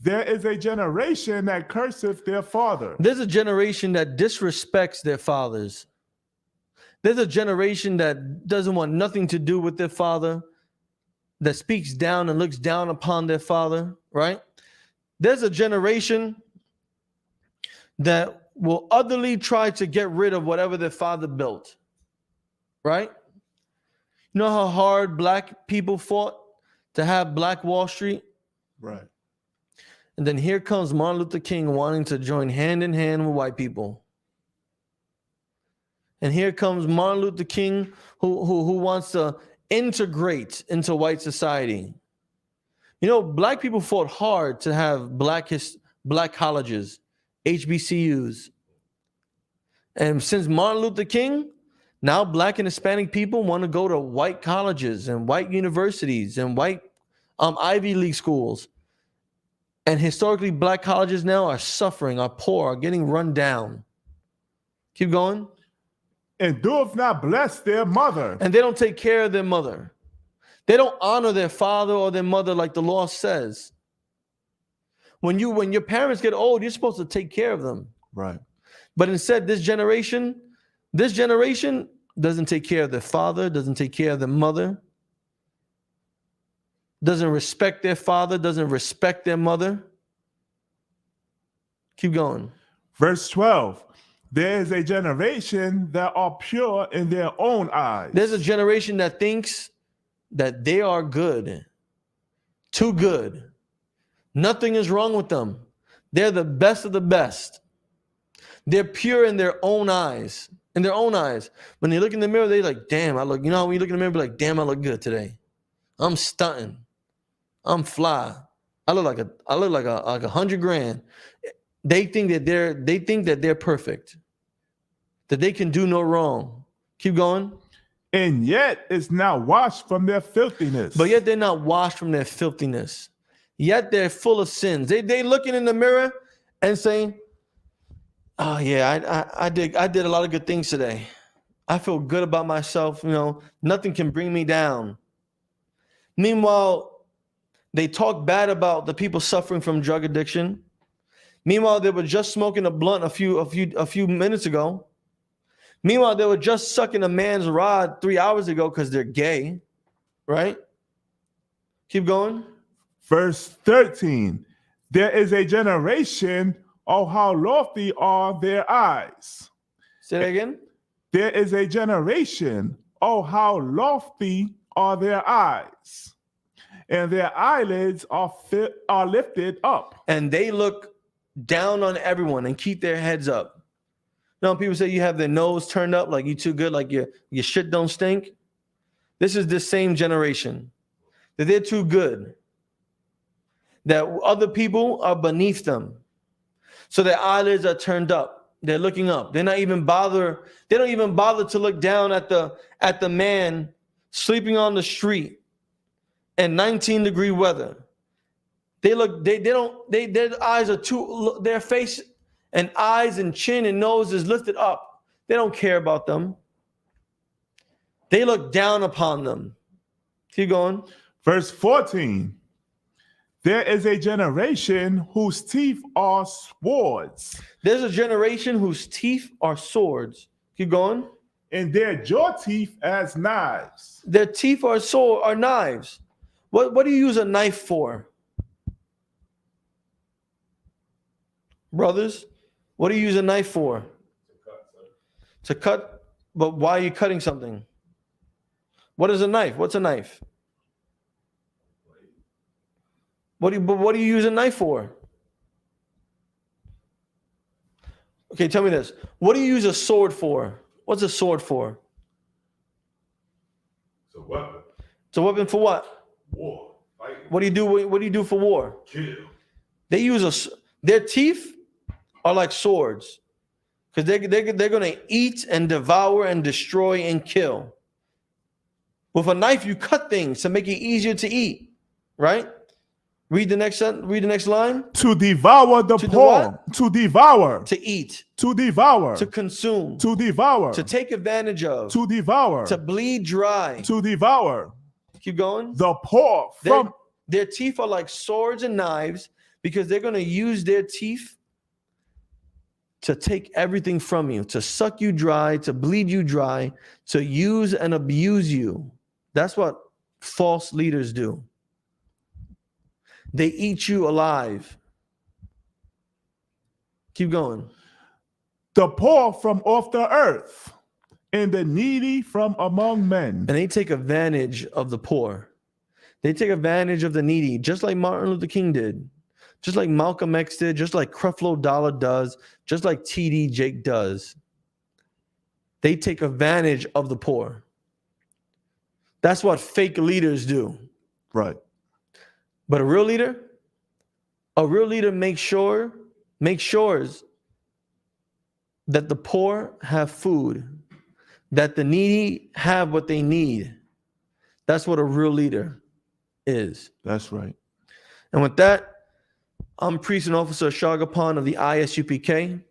There is a generation that curseth their father. There's a generation that disrespects their fathers. There's a generation that doesn't want nothing to do with their father, that speaks down and looks down upon their father, right? There's a generation that will utterly try to get rid of whatever their father built, right? You know how hard black people fought to have Black Wall Street? Right. And then here comes Martin Luther King wanting to join hand in hand with white people. And here comes Martin Luther King who wants to integrate into white society. You know, black people fought hard to have black colleges, HBCUs. And since Martin Luther King, now black and Hispanic people want to go to white colleges and white universities and white Ivy League schools. And historically, black colleges now are suffering, are poor, are getting run down. Keep going. And doeth not bless their mother. And they don't take care of their mother. They don't honor their father or their mother like the law says. When your parents get old, you're supposed to take care of them. Right. But instead, this generation doesn't take care of their father, doesn't take care of their mother, doesn't respect their father, doesn't respect their mother. Keep going. Verse 12. There is a generation that are pure in their own eyes. There's a generation that thinks that they are good, too good. Nothing is wrong with them. They're the best of the best. They're pure in their own eyes. In their own eyes. When they look in the mirror, they're like, damn, I look, you know, when you look in the mirror, be like, damn, I look good today. I'm stunting. I'm fly. I look like a $100,000. They think that they're perfect, that they can do no wrong. Keep going. And yet is not washed from their filthiness. But yet they're not washed from their filthiness. Yet they're full of sins. They looking in the mirror and saying, oh yeah, I did a lot of good things today. I feel good about myself. You know, nothing can bring me down. Meanwhile, they talk bad about the people suffering from drug addiction. Meanwhile, they were just smoking a blunt a few minutes ago. Meanwhile, they were just sucking a man's rod 3 hours ago because they're gay, right? Keep going. Verse 13. There is a generation, oh, how lofty are their eyes. Say that again. There is a generation, oh, how lofty are their eyes, and their eyelids are lifted up. And they look down on everyone and keep their heads up. You know, people say you have their nose turned up, like you too good, like your shit don't stink. This is the same generation, that they're too good, that other people are beneath them. So their eyelids are turned up. They're looking up. They don't even bother to look down at the man sleeping on the street in 19-degree weather. Their eyes are their face and eyes and chin and nose is lifted up. They don't care about them. They look down upon them. Keep going. Verse 14. There is a generation whose teeth are swords. There's a generation whose teeth are swords. Keep going. and their jaw teeth as knives. Their teeth are knives. What do you use a knife for? Brothers, what do you use a knife for? To cut, but why are you cutting something? What is a knife? What's a knife? What do you use a knife for? Okay, tell me this. What do you use a sword for? What's a sword for? It's a weapon. It's a weapon for what? War. Fighting. What do you do? What do you do for war? Kill. They use their teeth are like swords, because they're gonna eat and devour and destroy and kill. With a knife, you cut things to make it easier to eat, right? Read the next line. To devour the To do poor. what? To devour. To eat, To devour. to consume, To devour. to take advantage of, To devour. to bleed dry. To devour. Keep going. The poor from Their teeth are like swords and knives, because they're going to use their teeth to take everything from you, to suck you dry, to bleed you dry, to use and abuse you. That's what false leaders do. They eat you alive. Keep going. the poor from off the earth, and the needy from among men. And they take advantage of the poor. They take advantage of the needy, just like Martin Luther King did, just like Malcolm X did, just like Creflo Dollar does, just like TD Jake does. They take advantage of the poor. That's what fake leaders do. Right. But a real leader makes sure that the poor have food, that the needy have what they need. That's what a real leader is. That's right. And with that, I'm Priest and Officer Shagapan of the ISUPK,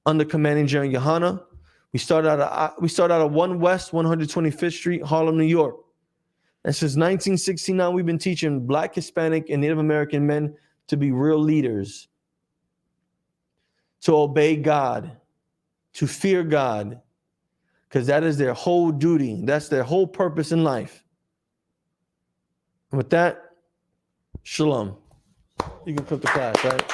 under Commanding General Yohana. We started out at 1 West 125th Street, Harlem, New York. And since 1969, we've been teaching Black, Hispanic, and Native American men to be real leaders, to obey God, to fear God, because that is their whole duty. That's their whole purpose in life. And with that, shalom. You can clip the class, right?